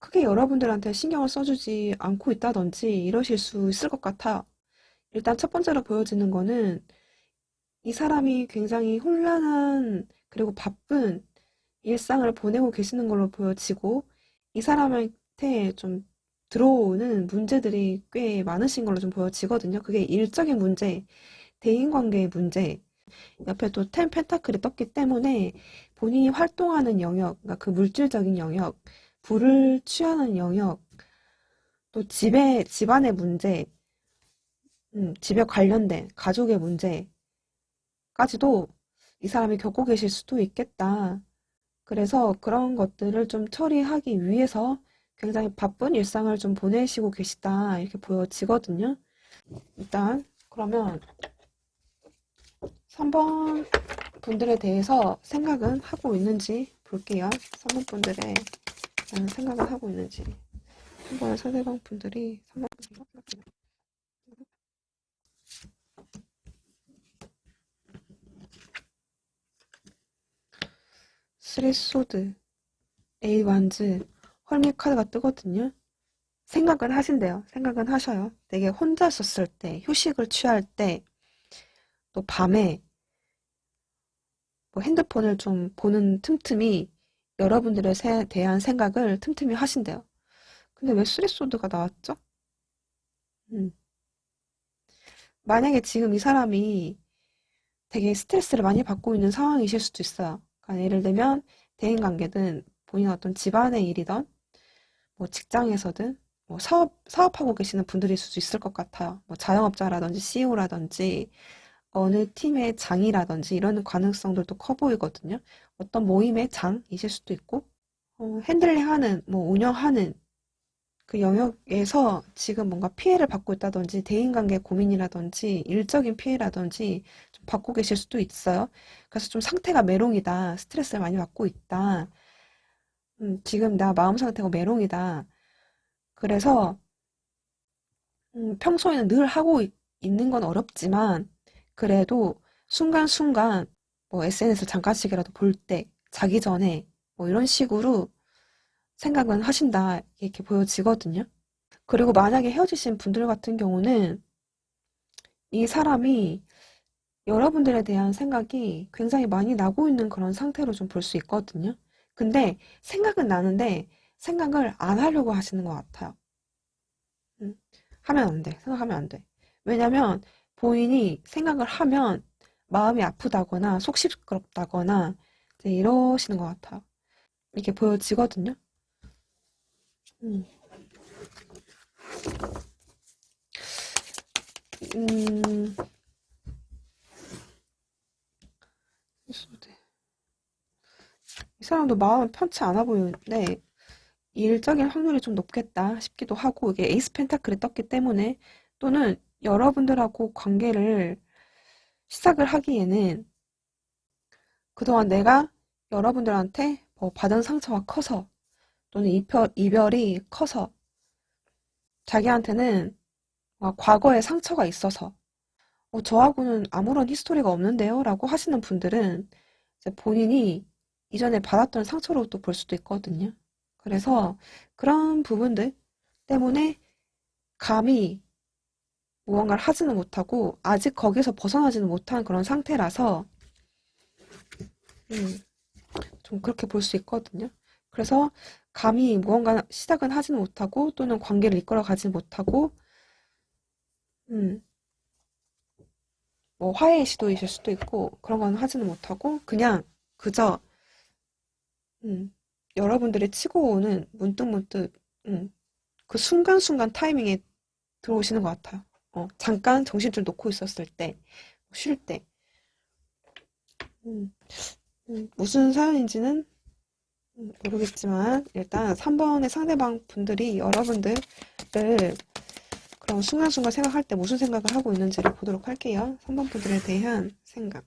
Speaker 1: 크게 여러분들한테 신경을 써주지 않고 있다든지 이러실 수 있을 것 같아요. 일단 첫 번째로 보여지는 거는 이 사람이 굉장히 혼란한 그리고 바쁜 일상을 보내고 계시는 걸로 보여지고 이 사람한테 좀 들어오는 문제들이 꽤 많으신 걸로 좀 보여지거든요. 그게 일적인 문제, 대인관계의 문제, 옆에 또 텐 펜타클이 떴기 때문에 본인이 활동하는 영역, 그러니까 그 물질적인 영역, 불을 취하는 영역, 또 집안의 문제, 집에 관련된 가족의 문제까지도 이 사람이 겪고 계실 수도 있겠다. 그래서 그런 것들을 좀 처리하기 위해서 굉장히 바쁜 일상을 좀 보내시고 계시다. 이렇게 보여지거든요. 일단, 그러면 3번 분들에 대해서 생각은 하고 있는지 볼게요. 3번 분들의 생각을 하고 있는지. 3번의 상대방 분들이 3번 쓰리 소드, 에이 완즈, 헐미 카드가 뜨거든요. 생각은 하신대요. 생각은 하셔요. 되게 혼자 있었을 때, 휴식을 취할 때, 또 밤에 뭐 핸드폰을 좀 보는 틈틈이 여러분들에 대한 생각을 틈틈이 하신대요. 근데 왜 쓰리소드가 나왔죠? 음. 만약에 지금 이 사람이 되게 스트레스를 많이 받고 있는 상황이실 수도 있어요. 그러니까 예를 들면 대인관계든 본인 어떤 집안의 일이든 뭐 직장에서든 뭐 사업하고 계시는 분들일 수도 있을 것 같아요. 뭐 자영업자라든지 CEO라든지 어느 팀의 장이라든지 이런 가능성들도 커 보이거든요. 어떤 모임의 장이실 수도 있고 핸들링하는 뭐 운영하는 그 영역에서 지금 뭔가 피해를 받고 있다든지 대인관계 고민이라든지 일적인 피해라든지 좀 받고 계실 수도 있어요. 그래서 좀 상태가 메롱이다. 스트레스를 많이 받고 있다. 지금 나 마음 상태가 메롱이다. 그래서 평소에는 늘 하고 있는 건 어렵지만 그래도 순간순간 뭐 SNS를 잠깐씩이라도 볼 때, 자기 전에 뭐 이런 식으로 생각은 하신다 이렇게 보여지거든요. 그리고 만약에 헤어지신 분들 같은 경우는 이 사람이 여러분들에 대한 생각이 굉장히 많이 나고 있는 그런 상태로 좀 볼 수 있거든요. 근데 생각은 나는데 생각을 안 하려고 하시는 것 같아요. 음, 하면 안 돼. 생각하면 안 돼. 왜냐면 본인이 생각을 하면 마음이 아프다거나 속 시끄럽다거나 이제 이러시는 것 같아요. 이렇게 보여지거든요. 음, 음, 이 사람도 마음은 편치 않아 보이는데 일적인 확률이 좀 높겠다 싶기도 하고, 이게 에이스 펜타클이 떴기 때문에, 또는 여러분들하고 관계를 시작을 하기에는 그동안 내가 여러분들한테 뭐 받은 상처가 커서, 또는 이별이 커서, 자기한테는 과거에 상처가 있어서, 저하고는 아무런 히스토리가 없는데요? 라고 하시는 분들은 이제 본인이 이전에 받았던 상처로 또 볼 수도 있거든요. 그래서 그런 부분들 때문에 감히 무언가를 하지는 못하고 아직 거기서 벗어나지는 못한 그런 상태라서 음, 좀 그렇게 볼 수 있거든요. 그래서 감히 무언가 시작은 하지는 못하고 또는 관계를 이끌어 가지 못하고 음, 뭐 화해의 시도이실 수도 있고 그런 건 하지는 못하고 그냥 그저 음, 여러분들이 치고 오는 문득문득 그 순간순간 타이밍에 들어오시는 것 같아요. 잠깐 정신줄 놓고 있었을 때, 쉴 때. 음, 무슨 사연인지는 모르겠지만 일단 3번의 상대방 분들이 여러분들을 그런 순간순간 생각할 때 무슨 생각을 하고 있는지를 보도록 할게요. 3번 분들에 대한 생각.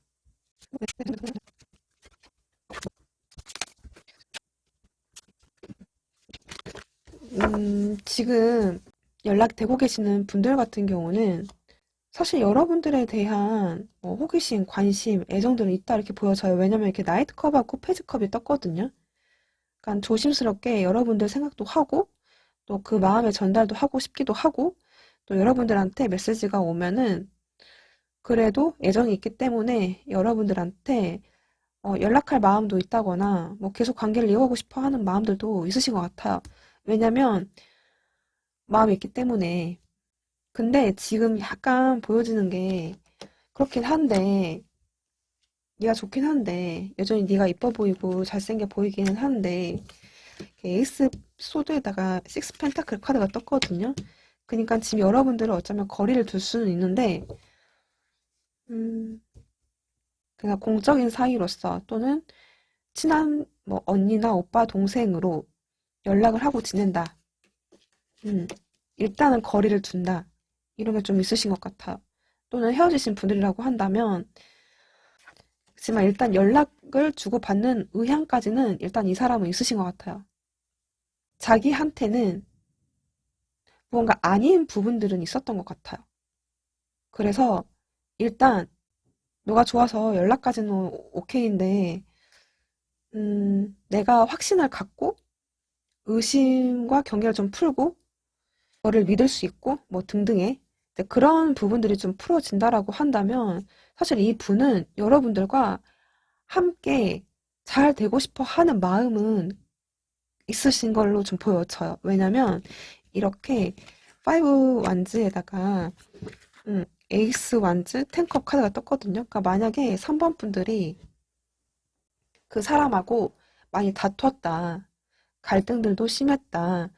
Speaker 1: 지금 연락되고 계시는 분들 같은 경우는 사실 여러분들에 대한 호기심, 관심, 애정들은 있다 이렇게 보여져요. 왜냐면 이렇게 나이트컵하고 페이지컵이 떴거든요. 그러니까 조심스럽게 여러분들 생각도 하고 또 그 마음의 전달도 하고 싶기도 하고 또 여러분들한테 메시지가 오면은 그래도 애정이 있기 때문에 여러분들한테 연락할 마음도 있다거나 뭐 계속 관계를 이어가고 싶어 하는 마음들도 있으신 것 같아요. 왜냐면 마음이 있기 때문에. 근데 지금 약간 보여지는 게 그렇긴 한데 네가 좋긴 한데 여전히 네가 이뻐 보이고 잘생겨 보이기는 한데 에이스 소드에다가 식스 펜타클 카드가 떴거든요. 그러니까 지금 여러분들은 어쩌면 거리를 둘 수는 있는데 음, 그냥 공적인 사이로서 또는 친한 뭐 언니나 오빠 동생으로 연락을 하고 지낸다. 음, 일단은 거리를 둔다. 이런 게 좀 있으신 것 같아요. 또는 헤어지신 분들이라고 한다면 하지만 일단 연락을 주고받는 의향까지는 일단 이 사람은 있으신 것 같아요. 자기한테는 무언가 아닌 부분들은 있었던 것 같아요. 그래서 일단 너가 좋아서 연락까지는 오케이인데 내가 확신을 갖고 의심과 경계를 좀 풀고 너를 믿을 수 있고 뭐 등등의 그런 부분들이 좀 풀어진다라고 한다면 사실 이 분은 여러분들과 함께 잘 되고 싶어 하는 마음은 있으신 걸로 좀 보여져요. 왜냐면 이렇게 파이브 완즈에다가 에이스 완즈 텐컵 카드가 떴거든요. 그러니까 만약에 3번 분들이 그 사람하고 많이 다퉜다. 갈등들도 심했다.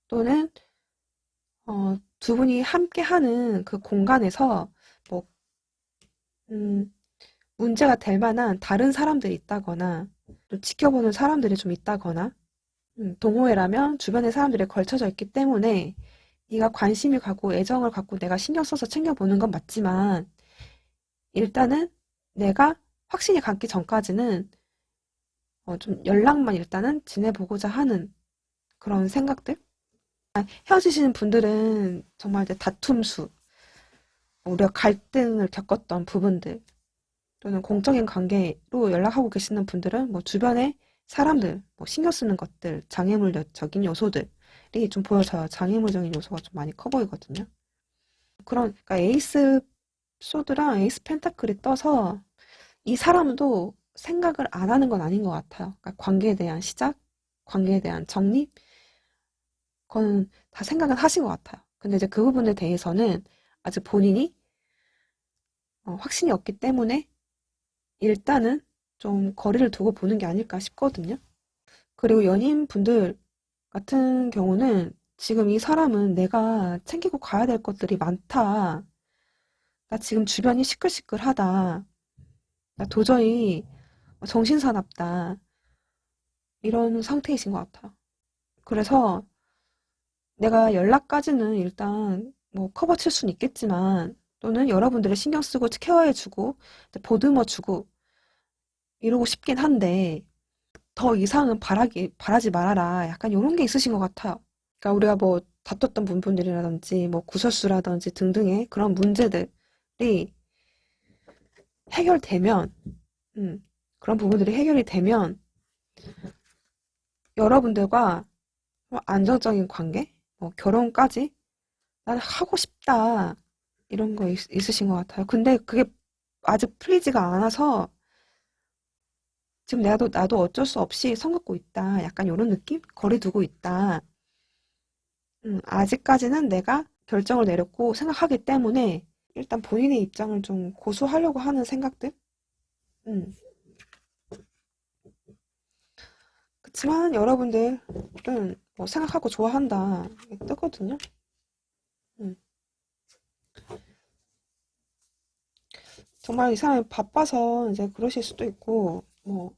Speaker 1: 또는 두 분이 함께 하는 그 공간에서 뭐 문제가 될 만한 다른 사람들이 있다거나 또 지켜보는 사람들이 좀 있다거나 동호회라면 주변에 사람들이 걸쳐져 있기 때문에 네가 관심이 가고 애정을 갖고 내가 신경 써서 챙겨보는 건 맞지만 일단은 내가 확신이 갖기 전까지는 좀 연락만 일단은 지내보고자 하는 그런 생각들? 헤어지시는 분들은 정말 이제 다툼수, 우리가 갈등을 겪었던 부분들, 또는 공적인 관계로 연락하고 계시는 분들은 뭐 주변의 사람들, 뭐 신경 쓰는 것들, 장애물적인 요소들이 좀 보여져요. 장애물적인 요소가 좀 많이 커 보이거든요. 그러니까 에이스 소드랑 에이스 펜타클이 떠서 이 사람도 생각을 안 하는 건 아닌 것 같아요. 그러니까 관계에 대한 시작, 관계에 대한 정립, 그건 다 생각은 하신 것 같아요. 근데 이제 그 부분에 대해서는 아직 본인이 확신이 없기 때문에 일단은 좀 거리를 두고 보는 게 아닐까 싶거든요. 그리고 연인분들 같은 경우는 지금 이 사람은 내가 챙기고 가야 될 것들이 많다. 나 지금 주변이 시끌시끌하다. 나 도저히 정신사납다. 이런 상태이신 것 같아요. 그래서 내가 연락까지는 일단 뭐 커버 칠 수는 있겠지만 또는 여러분들을 신경 쓰고 케어해주고 보듬어주고 이러고 싶긴 한데 더 이상은 바라지 말아라. 약간 이런 게 있으신 것 같아요. 그러니까 우리가 뭐 다퉜던 부분들이라든지 뭐 구설수라든지 등등의 그런 문제들이 해결되면 그런 부분들이 해결이 되면 여러분들과 뭐 안정적인 관계, 뭐 결혼까지 나는 하고 싶다 이런 거 있으신 것 같아요. 근데 그게 아직 풀리지가 않아서 지금 나도 어쩔 수 없이 선 긋고 있다. 약간 이런 느낌? 거리 두고 있다. 아직까지는 내가 결정을 내렸고 생각하기 때문에 일단 본인의 입장을 좀 고수하려고 하는 생각들? 음. 그치만 여러분들은 뭐 생각하고 좋아한다. 이게 뜨거든요. 음. 정말 이 사람이 바빠서 이제 그러실 수도 있고, 뭐,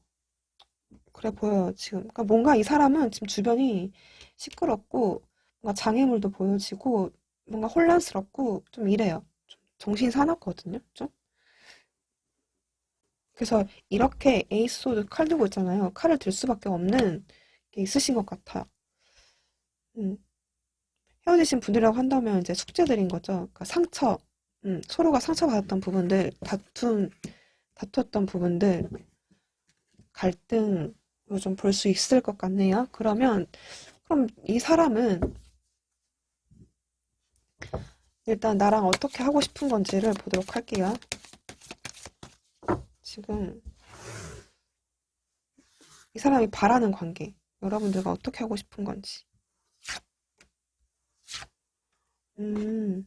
Speaker 1: 그래 보여요, 지금. 그러니까 뭔가 이 사람은 지금 주변이 시끄럽고, 뭔가 장애물도 보여지고, 뭔가 혼란스럽고, 좀 이래요. 좀 정신이 사납거든요, 좀. 그래서 이렇게 에이스 소드 칼 들고 있잖아요. 칼을 들 수밖에 없는 게 있으신 것 같아요. 음. 헤어지신 분들이라고 한다면 이제 숙제들인 거죠. 그러니까 상처, 서로가 상처받았던 부분들, 다투었던 부분들, 갈등으로 좀 볼 수 있을 것 같네요. 그럼 이 사람은 일단 나랑 어떻게 하고 싶은 건지를 보도록 할게요. 지금 이 사람이 바라는 관계, 여러분들과 어떻게 하고 싶은 건지. 음,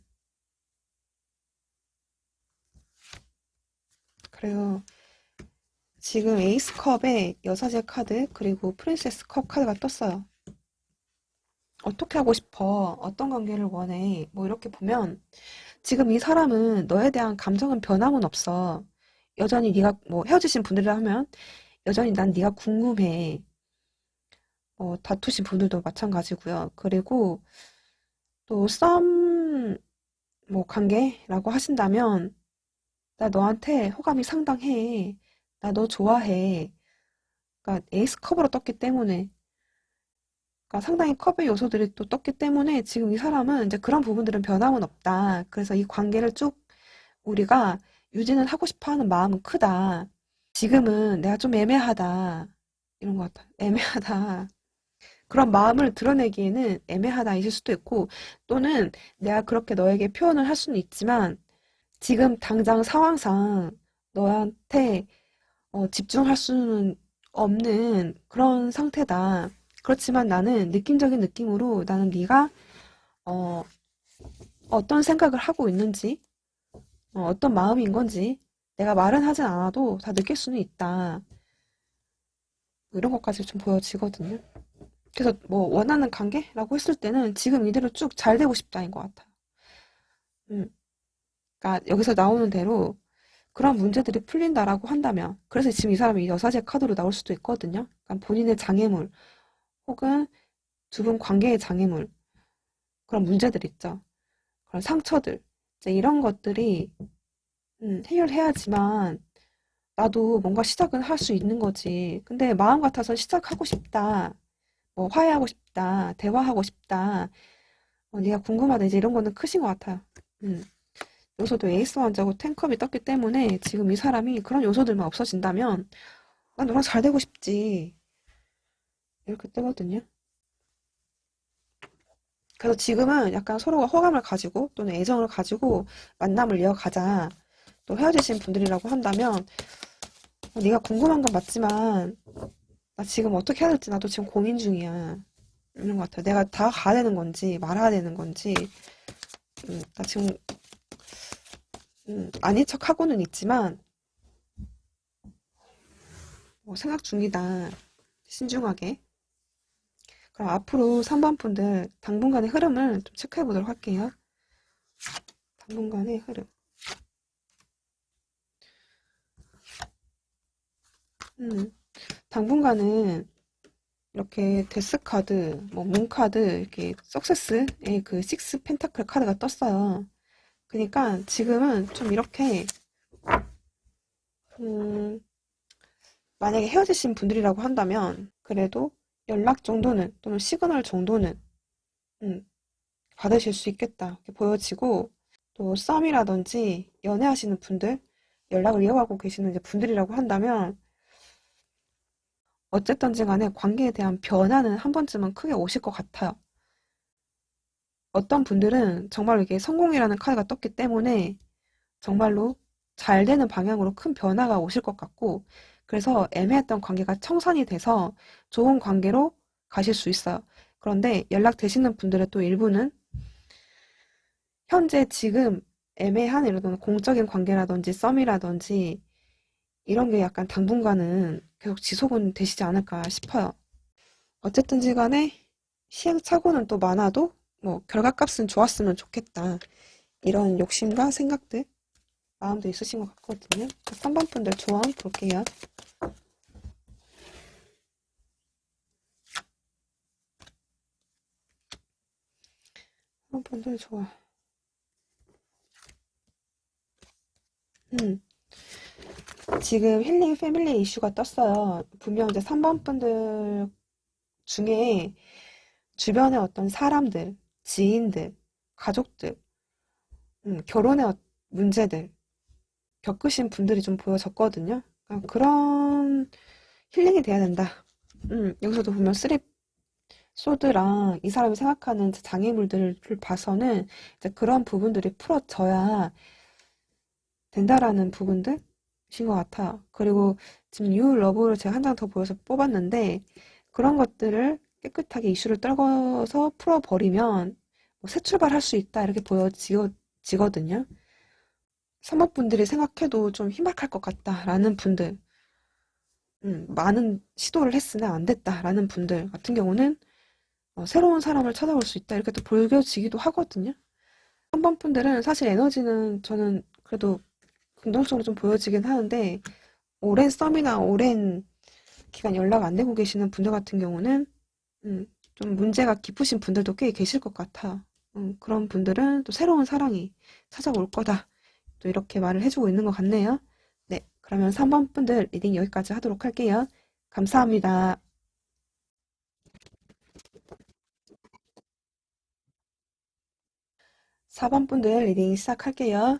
Speaker 1: 그래요. 지금 에이스 컵에 여사제 카드, 그리고 프린세스 컵 카드가 떴어요. 어떻게 하고 싶어? 어떤 관계를 원해? 뭐 이렇게 보면 지금 이 사람은 너에 대한 감정은 변함은 없어. 여전히 네가 뭐 헤어지신 분들이라 하면 여전히 난 네가 궁금해. 다투신 분들도 마찬가지고요. 그리고 또 뭐 관계라고 하신다면 나 너한테 호감이 상당해. 나 너 좋아해. 그러니까 에이스 컵으로 떴기 때문에 그러니까 상당히 컵의 요소들이 또 떴기 때문에 지금 이 사람은 이제 그런 부분들은 변함은 없다. 그래서 이 관계를 쭉 우리가 유지는 하고 싶어 하는 마음은 크다. 지금은 내가 좀 애매하다. 이런 것 같아. 애매하다. 그런 마음을 드러내기에는 애매하다 있을 수도 있고, 또는 내가 그렇게 너에게 표현을 할 수는 있지만, 지금 당장 상황상 너한테 집중할 수는 없는 그런 상태다. 그렇지만 나는 느낌적인 느낌으로 나는 네가 어, 어떤 생각을 하고 있는지, 어떤 마음인 건지 내가 말은 하진 않아도 다 느낄 수는 있다. 뭐 이런 것까지 좀 보여지거든요. 그래서 뭐 원하는 관계라고 했을 때는 지금 이대로 쭉 잘 되고 싶다인 것 같아요. 음, 그러니까 여기서 나오는 대로 그런 문제들이 풀린다라고 한다면, 그래서 지금 이 사람이 여사제 카드로 나올 수도 있거든요. 그러니까 본인의 장애물 혹은 두 분 관계의 장애물 그런 문제들 있죠. 그런 상처들 이제 이런 것들이 해결해야지만 나도 뭔가 시작은 할 수 있는 거지. 근데 마음 같아서 시작하고 싶다. 뭐 화해하고 싶다. 대화하고 싶다. 네가 궁금하다. 이제 이런 거는 크신 것 같아요. 음. 요소도 에이스 왕자고 텐컵이 떴기 때문에 지금 이 사람이 그런 요소들만 없어진다면 난 너랑 잘 되고 싶지. 이렇게 뜨거든요. 그래서 지금은 약간 서로가 호감을 가지고 또는 애정을 가지고 만남을 이어가자. 또 헤어지신 분들이라고 한다면 네가 궁금한 건 맞지만 나 지금 어떻게 해야 될지 나도 지금 고민 중이야. 이런 것 같아. 내가 다 가야 되는 건지 말아야 되는 건지 나 지금 아닌 척하고는 있지만 뭐 생각 중이다. 신중하게. 그럼 앞으로 3번 분들 당분간의 흐름을 좀 체크해 보도록 할게요. 당분간의 흐름. 당분간은 이렇게 데스 카드, 뭐 문 카드, 이렇게 석세스의 그 식스 펜타클 카드가 떴어요. 그러니까 지금은 좀 이렇게 음, 만약에 헤어지신 분들이라고 한다면 그래도 연락 정도는 또는 시그널 정도는 음, 받으실 수 있겠다 이렇게 보여지고, 또 썸이라든지 연애하시는 분들, 연락을 이어가고 계시는 이제 분들이라고 한다면 어쨌든지 간에 관계에 대한 변화는 한 번쯤은 크게 오실 것 같아요. 어떤 분들은 정말 이게 성공이라는 카드가 떴기 때문에 정말로 잘 되는 방향으로 큰 변화가 오실 것 같고, 그래서 애매했던 관계가 청산이 돼서 좋은 관계로 가실 수 있어요. 그런데 연락되시는 분들의 또 일부는 현재 지금 애매한 이런 공적인 관계라든지 썸이라든지 이런 게 약간 당분간은 계속 지속은 되시지 않을까 싶어요. 어쨌든지 간에 시행착오는 또 많아도 뭐 결과값은 좋았으면 좋겠다, 이런 욕심과 생각들, 마음도 있으신 것 같거든요. 3번 분들 조언 볼게요. 3번 분들 좋아. 음, 지금 힐링 패밀리 이슈가 떴어요. 분명 이제 3번 분들 중에 주변의 어떤 사람들, 지인들, 가족들, 결혼의 문제들 겪으신 분들이 좀 보여졌거든요. 그러니까 그런 힐링이 돼야 된다. 여기서도 보면 쓰리 소드랑 이 사람이 생각하는 장애물들을 봐서는 이제 그런 부분들이 풀어져야 된다라는 부분들인 것 같아요. 그리고 지금 You Love를 제가 한 장 더 보여서 뽑았는데, 그런 것들을 깨끗하게 이슈를 떨궈서 풀어버리면 뭐 새 출발할 수 있다 이렇게 보여지거든요. 사모분들이 생각해도 좀 희박할 것 같다라는 분들, 많은 시도를 했으나 안 됐다라는 분들 같은 경우는 새로운 사람을 찾아올 수 있다 이렇게 또 보여지기도 하거든요. 3번 분들은 사실 에너지는 저는 그래도 긍정적으로 좀 보여지긴 하는데, 오랜 썸이나 오랜 기간 연락 안 되고 계시는 분들 같은 경우는 좀 문제가 깊으신 분들도 꽤 계실 것 같아. 그런 분들은 또 새로운 사랑이 찾아올 거다, 또 이렇게 말을 해주고 있는 것 같네요. 네, 그러면 3번 분들 리딩 여기까지 하도록 할게요. 감사합니다. 4번 분들 리딩 시작할게요.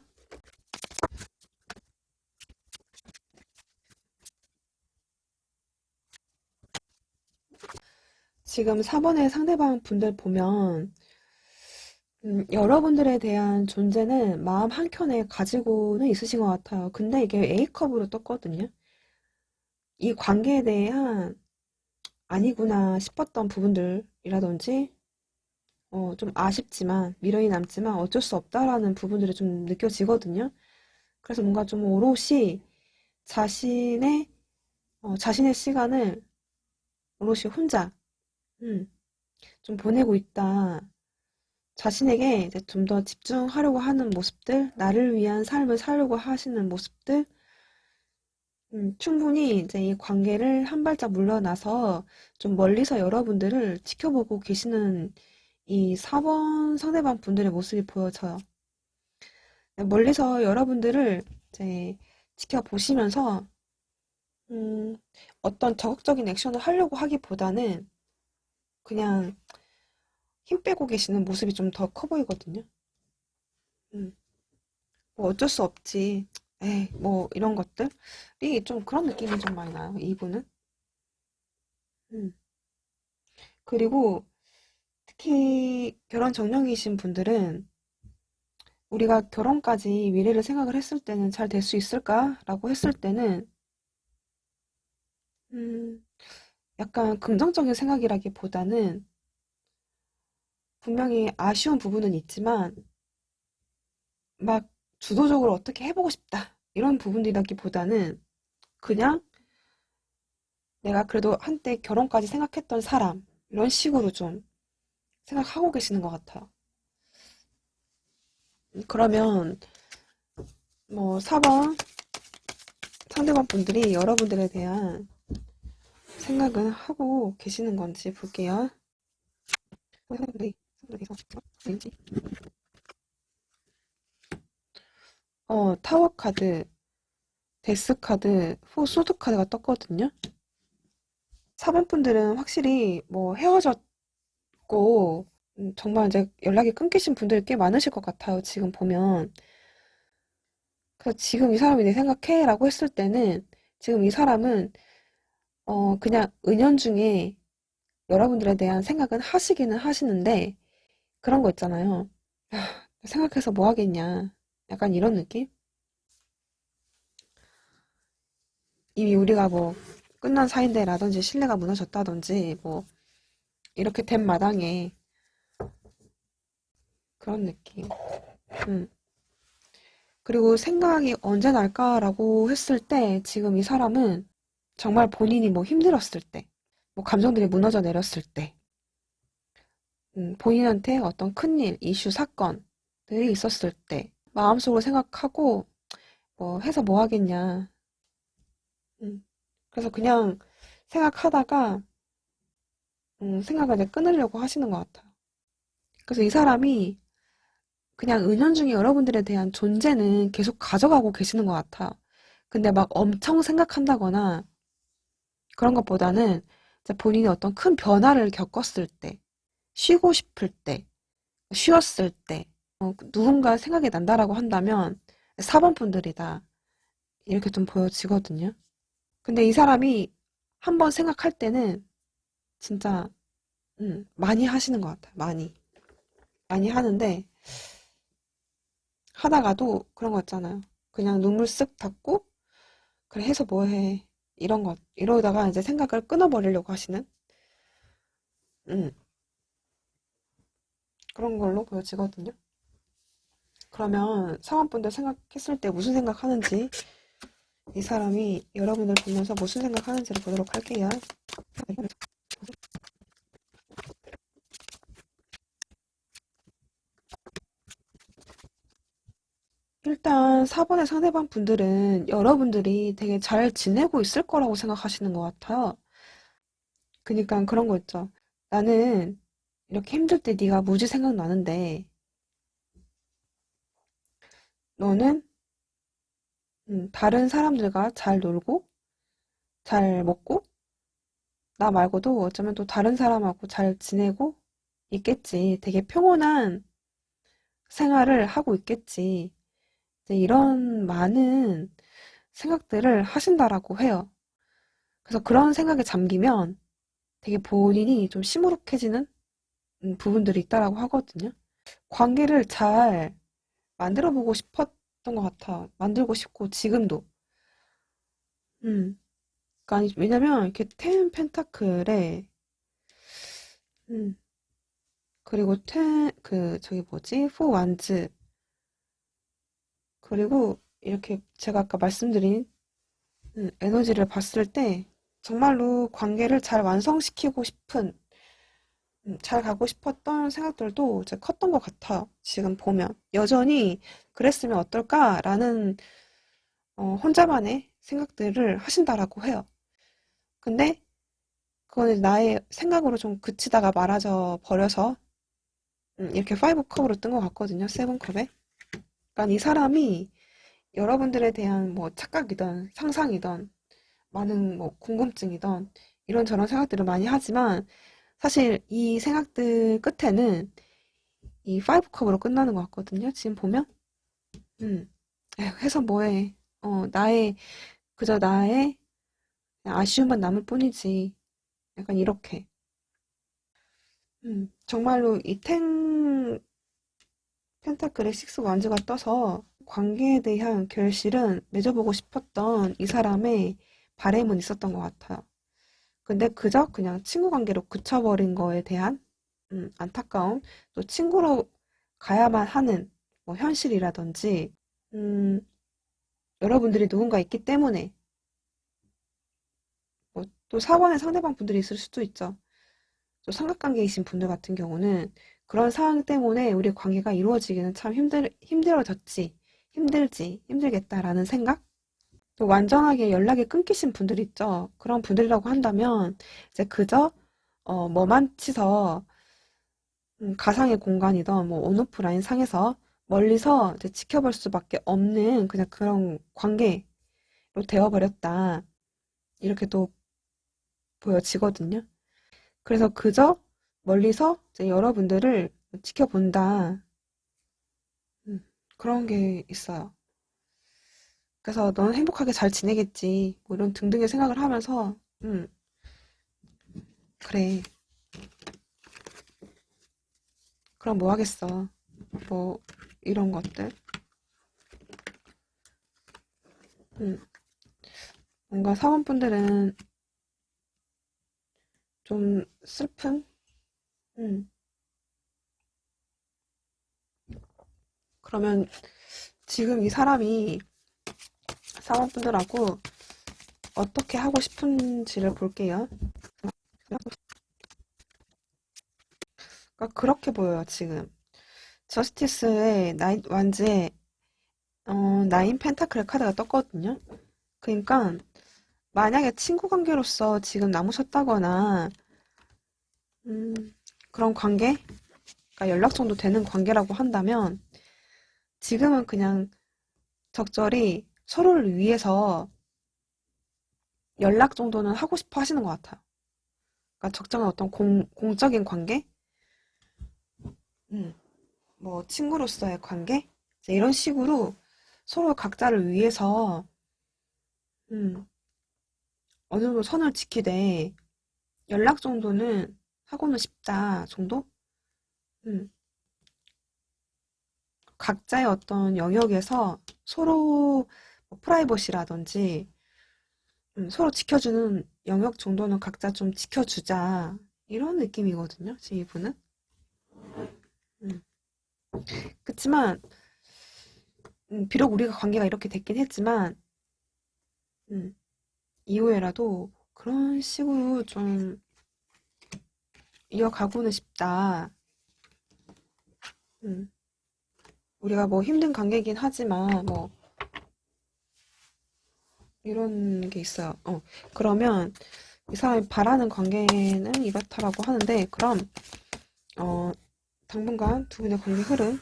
Speaker 1: 지금 4번의 상대방 분들 보면 여러분들에 대한 존재는 마음 한켠에 가지고는 있으신 것 같아요. 근데 이게 A컵으로 떴거든요. 이 관계에 대한 아니구나 싶었던 부분들이라든지 좀 아쉽지만 미련이 남지만 어쩔 수 없다라는 부분들이 좀 느껴지거든요. 그래서 뭔가 좀 오롯이 자신의 자신의 시간을 오롯이 혼자 음, 좀 보내고 있다. 자신에게 이제 좀 더 집중하려고 하는 모습들, 나를 위한 삶을 살려고 하시는 모습들, 충분히 이제 이 관계를 한 발짝 물러나서 좀 멀리서 여러분들을 지켜보고 계시는 이 4번 상대방 분들의 모습이 보여져요. 멀리서 여러분들을 이제 지켜보시면서 음, 어떤 적극적인 액션을 하려고 하기보다는 그냥 힘 빼고 계시는 모습이 좀 더 커 보이거든요. 음, 뭐 어쩔 수 없지. 에이, 뭐 이런 것들이 좀 그런 느낌이 좀 많이 나요, 이분은. 음. 그리고 특히 결혼 정령이신 분들은 우리가 결혼까지 미래를 생각을 했을 때는 잘 될 수 있을까라고 했을 때는 음, 약간 긍정적인 생각이라기보다는 분명히 아쉬운 부분은 있지만 막 주도적으로 어떻게 해보고 싶다 이런 부분이라기보다는 그냥 내가 그래도 한때 결혼까지 생각했던 사람, 이런 식으로 좀 생각하고 계시는 것 같아요. 그러면 뭐 4번 상대방 분들이 여러분들에 대한 생각은 하고 계시는 건지 볼게요. 타워 카드, 데스 카드, 소드 카드가 떴거든요. 4번 분들은 확실히 뭐 헤어졌고, 정말 이제 연락이 끊기신 분들이 꽤 많으실 것 같아요. 지금 보면. 그래서 지금 이 사람이 내 생각해 라고 했을 때는 지금 이 사람은 그냥 은연중에 여러분들에 대한 생각은 하시기는 하시는데 그런 거 있잖아요. 아, 생각해서 뭐 하겠냐. 약간 이런 느낌? 이미 우리가 뭐 끝난 사이인데라든지 신뢰가 무너졌다든지 뭐 이렇게 된 마당에 그런 느낌. 음. 그리고 생각이 언제 날까라고 했을 때 지금 이 사람은 정말 본인이 뭐 힘들었을 때, 뭐 감정들이 무너져 내렸을 때, 본인한테 어떤 큰일, 이슈, 사건들이 있었을 때 마음속으로 생각하고 뭐 해서 뭐 하겠냐. 그래서 그냥 생각하다가 생각을 이제 끊으려고 하시는 것 같아요. 그래서 이 사람이 그냥 은연중에 여러분들에 대한 존재는 계속 가져가고 계시는 것 같아요. 근데 막 엄청 생각한다거나 그런 것보다는 이제 본인이 어떤 큰 변화를 겪었을 때, 쉬고 싶을 때, 쉬었을 때, 누군가 생각이 난다라고 한다면 4번 분들이다. 이렇게 좀 보여지거든요. 근데 이 사람이 한번 생각할 때는 진짜 많이 하시는 것 같아요. 많이. 많이 하는데 하다가도 그런 거 있잖아요. 그냥 눈물 쓱 닦고 그래 해서 뭐 해. 이런 것. 이러다가 이제 생각을 끊어버리려고 하시는 음, 그런 걸로 보여지거든요. 그러면 상황분들 생각했을 때 무슨 생각하는지 이 사람이 여러분들 보면서 무슨 생각하는지를 보도록 할게요. 일단 4번의 상대방 분들은 여러분들이 되게 잘 지내고 있을 거라고 생각하시는 것 같아요. 그니까 그런 거 있죠. 나는 이렇게 힘들 때 네가 무지 생각나는데 너는 다른 사람들과 잘 놀고 잘 먹고 나 말고도 어쩌면 또 다른 사람하고 잘 지내고 있겠지. 되게 평온한 생활을 하고 있겠지. 이제 이런 많은 생각들을 하신다라고 해요. 그래서 그런 생각에 잠기면 되게 본인이 좀 시무룩해지는 부분들이 있다라고 하거든요. 관계를 잘 만들어 보고 싶었던 것 같아. 만들고 싶고 지금도. 음. 그러니까 왜냐면 이렇게 텐 펜타클에 음. 그리고 저기 뭐지? 포 완즈 그리고 이렇게 제가 아까 말씀드린 에너지를 봤을 때 정말로 관계를 잘 완성시키고 싶은 잘 가고 싶었던 생각들도 이제 컸던 것 같아요. 지금 보면 여전히 그랬으면 어떨까라는 혼자만의 생각들을 하신다라고 해요. 근데 그거는 나의 생각으로 좀 그치다가 말아져 버려서 이렇게 5 컵으로 뜬 것 같거든요. 7 컵에. 그러니까 이 사람이 여러분들에 대한 뭐 착각이든 상상이든 많은 뭐 궁금증이든 이런저런 생각들을 많이 하지만 사실 이 생각들 끝에는 이 5 컵으로 끝나는 것 같거든요. 지금 보면 에휴, 해서 뭐해. 나의 그저 나의 아쉬움만 남을 뿐이지. 약간 이렇게. 정말로 이 펜타클의 식스 완즈가 떠서 관계에 대한 결실은 맺어보고 싶었던 이 사람의 바램은 있었던 것 같아요. 근데 그저 그냥 친구 관계로 그쳐버린 거에 대한 안타까움, 또 친구로 가야만 하는 뭐 현실이라든지, 음, 여러분들이 누군가 있기 때문에, 뭐또 사원의 상대방 분들이 있을 수도 있죠. 또 삼각관계이신 분들 같은 경우는 그런 상황 때문에 우리 관계가 이루어지기는 참 힘들어졌지, 힘들겠다라는 생각? 또 완전하게 연락이 끊기신 분들 있죠. 그런 분들이라고 한다면 이제 그저 뭐만 치서 가상의 공간이던 뭐 온오프라인 상에서 멀리서 이제 지켜볼 수밖에 없는 그냥 그런 관계로 되어버렸다. 이렇게 또 보여지거든요. 그래서 그저 멀리서 이제 여러분들을 지켜본다. 그런 게 있어요. 그래서 너는 행복하게 잘 지내겠지. 뭐 이런 등등의 생각을 하면서, 그래. 그럼 뭐 하겠어. 뭐, 이런 것들. 음, 뭔가 사원분들은 좀 슬픈? 음, 그러면 지금 이 사람이 사원분들하고 어떻게 하고 싶은지를 볼게요. 그러니까 그렇게 보여요, 지금. 저스티스의 나인 완즈에 나인 펜타클 카드가 떴거든요. 그러니까 만약에 친구 관계로서 지금 남으셨다거나 음, 그런 관계, 그러니까 연락 정도 되는 관계라고 한다면 지금은 그냥 적절히 서로를 위해서 연락 정도는 하고 싶어 하시는 것 같아요. 그러니까 적정한 어떤 공적인 관계, 음, 뭐 친구로서의 관계, 이제 이런 식으로 서로 각자를 위해서 음, 어느 정도 선을 지키되 연락 정도는 하고는 싶다 정도? 음, 각자의 어떤 영역에서 서로 뭐 프라이버시라든지 서로 지켜주는 영역 정도는 각자 좀 지켜주자 이런 느낌이거든요. 지금 이분은. 음. 그치만 비록 우리가 관계가 이렇게 됐긴 했지만 음, 이후에라도 그런 식으로 좀 이어가고는 싶다. 음, 우리가 뭐 힘든 관계이긴 하지만 뭐 이런 게 있어요. 그러면 이 사람이 바라는 관계는 이렇다라고 하는데 그럼 어, 당분간 두 분의 관계 흐름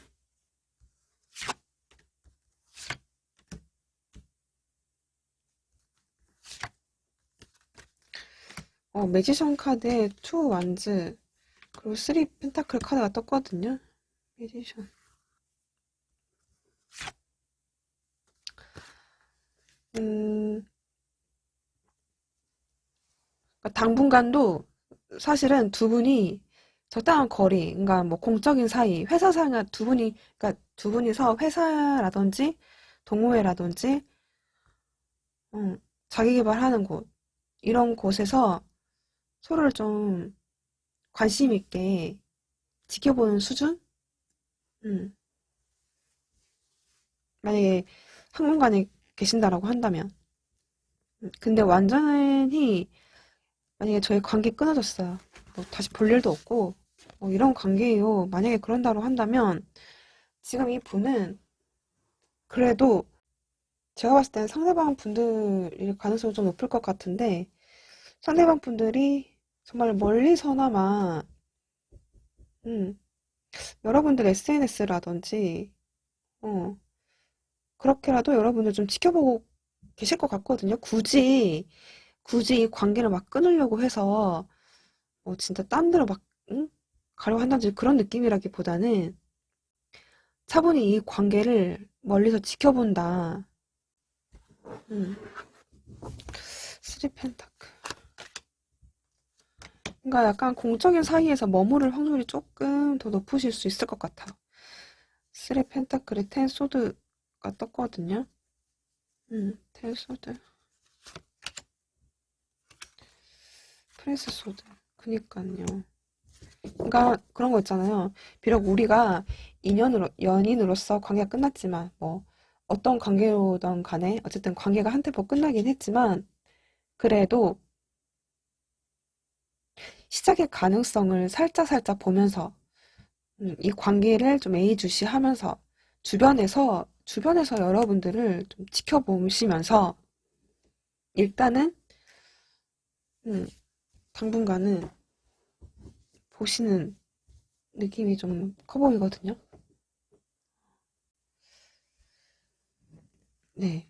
Speaker 1: 매지션 카드에 투 완즈 그리고 쓰리 펜타클 카드가 떴거든요. 매지션 음, 그러니까 당분간도 사실은 두 분이 적당한 거리, 그러니까 뭐 공적인 사이, 회사 생활 두 분이, 그러니까 두 분이서 회사라든지 동호회라든지 자기 개발하는 곳 이런 곳에서 서로를 좀 관심 있게 지켜보는 수준? 음, 만약에 학문관에 계신다라고 한다면. 근데 완전히 만약에 저희 관계 끊어졌어요. 뭐 다시 볼 일도 없고 이런 관계예요. 만약에 그런다고 한다면 지금 이 분은 그래도 제가 봤을 때는 상대방 분들일 가능성이 좀 높을 것 같은데 상대방 분들이 정말 멀리서나마 음, 여러분들 SNS라든지 어, 그렇게라도 여러분들 좀 지켜보고 계실 것 같거든요. 굳이 이 관계를 막 끊으려고 해서 진짜 딴 데로 막 응? 가려고 한다든지 그런 느낌이라기보다는 차분히 이 관계를 멀리서 지켜본다. 음, 쓰리 펜타클. 그러니까 약간 공적인 사이에서 머무를 확률이 조금 더 높으실 수 있을 것 같아요. 쓰리 펜타클에 텐 소드가 떴거든요. 텐 소드. 프레스 소드. 그니까요. 그러니까 그런 거 있잖아요. 비록 우리가 연인으로서 관계가 끝났지만, 뭐, 어떤 관계로든 간에, 어쨌든 관계가 한 템포 끝나긴 했지만, 그래도 시작의 가능성을 살짝살짝 보면서, 이 관계를 좀 예의주시하면서, 주변에서 여러분들을 좀 지켜보시면서, 일단은 당분간은 보시는 느낌이 좀 커 보이거든요. 네.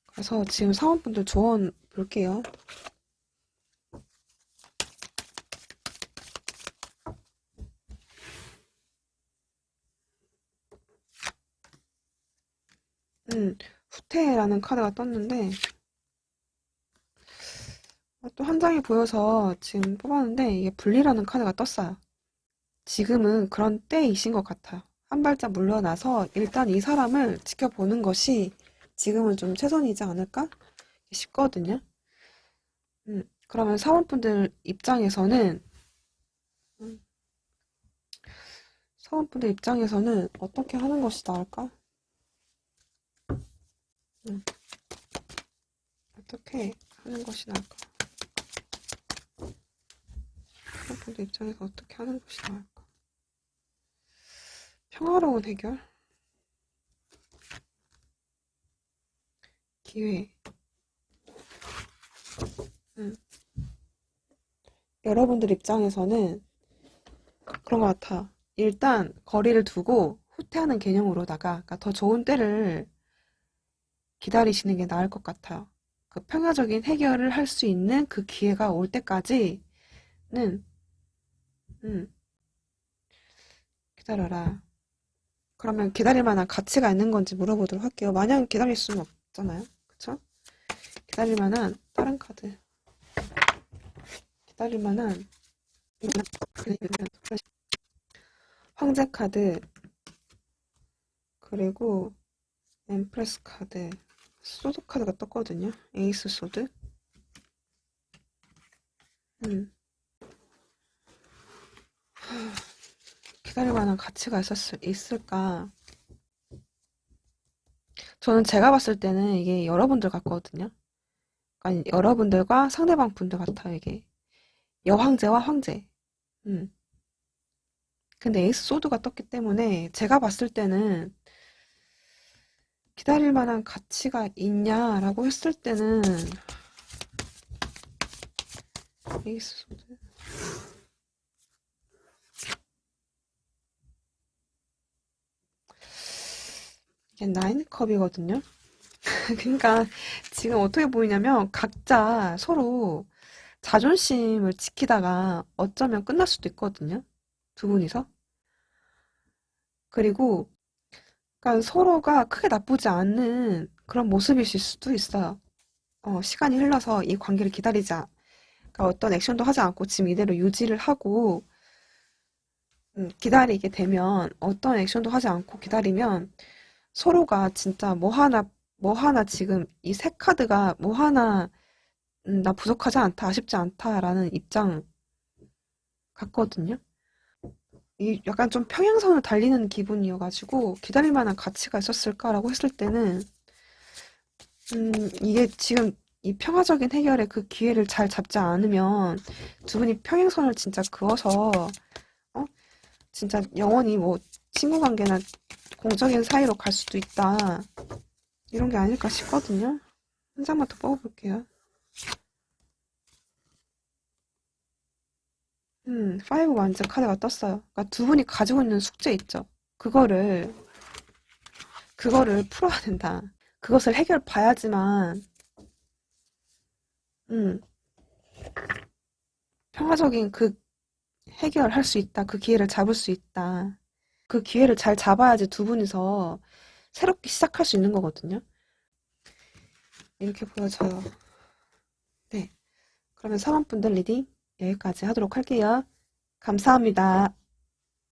Speaker 1: 그래서 지금 사원분들 조언 볼게요. 후퇴라는 카드가 떴는데 또 한 장이 보여서 지금 뽑았는데 이게 분리라는 카드가 떴어요. 지금은 그런 때이신 것 같아요. 한 발짝 물러나서 일단 이 사람을 지켜보는 것이 지금은 좀 최선이지 않을까 싶거든요. 그러면 사원분들 입장에서는 어떻게 하는 것이 나을까? 어떻게 하는 것이 나을까? 사원분들 입장에서 어떻게 하는 것이 나을까? 평화로운 해결? 기회. 여러분들 입장에서는 그런 것 같아. 일단 거리를 두고 후퇴하는 개념으로다가 그러니까 더 좋은 때를 기다리시는 게 나을 것 같아요. 그 평화적인 해결을 할 수 있는 그 기회가 올 때까지는 음, 기다려라. 그러면 기다릴 만한 가치가 있는 건지 물어보도록 할게요. 마냥 기다릴 수는 없잖아요. 그쵸? 기다릴 만한 다른 카드. 기다릴 만한 황제 카드 그리고 엠프레스 카드 소드 카드가 떴거든요. 에이스 소드. 기다릴 만한 가치가 있을까? 저는 제가 봤을 때는 이게 여러분들 같거든요. 그러니까 여러분들과 상대방 분들 같아요, 이게. 여황제와 황제. 음. 근데 에이스 소드가 떴기 때문에 제가 봤을 때는 기다릴 만한 가치가 있냐라고 했을 때는 에이스 소드. 이게 나인컵이거든요. 그러니까 지금 어떻게 보이냐면 각자 서로 자존심을 지키다가 어쩌면 끝날 수도 있거든요. 두 분이서. 그리고 그러니까 서로가 크게 나쁘지 않는 그런 모습이실 수도 있어요. 시간이 흘러서 이 관계를 기다리자. 그러니까 어떤 액션도 하지 않고 지금 이대로 유지를 하고 기다리게 되면 어떤 액션도 하지 않고 기다리면 서로가 진짜 뭐 하나 지금 이 세 카드가 뭐 하나 나 부족하지 않다, 아쉽지 않다라는 입장 같거든요. 이 약간 좀 평행선을 달리는 기분이어가지고 기다릴 만한 가치가 있었을까라고 했을 때는 이게 지금 이 평화적인 해결의 그 기회를 잘 잡지 않으면 두 분이 평행선을 진짜 그어서 어? 진짜 영원히 뭐 친구 관계나 공적인 사이로 갈 수도 있다. 이런 게 아닐까 싶거든요. 한 장만 더 뽑아볼게요. 5 완즈 카드가 떴어요. 그러니까 두 분이 가지고 있는 숙제 있죠. 그거를 풀어야 된다. 그것을 해결 봐야지만, 음, 평화적인 그 해결할 수 있다. 그 기회를 잡을 수 있다. 그 기회를 잘 잡아야지 두 분이서 새롭게 시작할 수 있는 거거든요. 이렇게 보여져요. 네. 그러면 사원분들 리딩 여기까지 하도록 할게요. 감사합니다.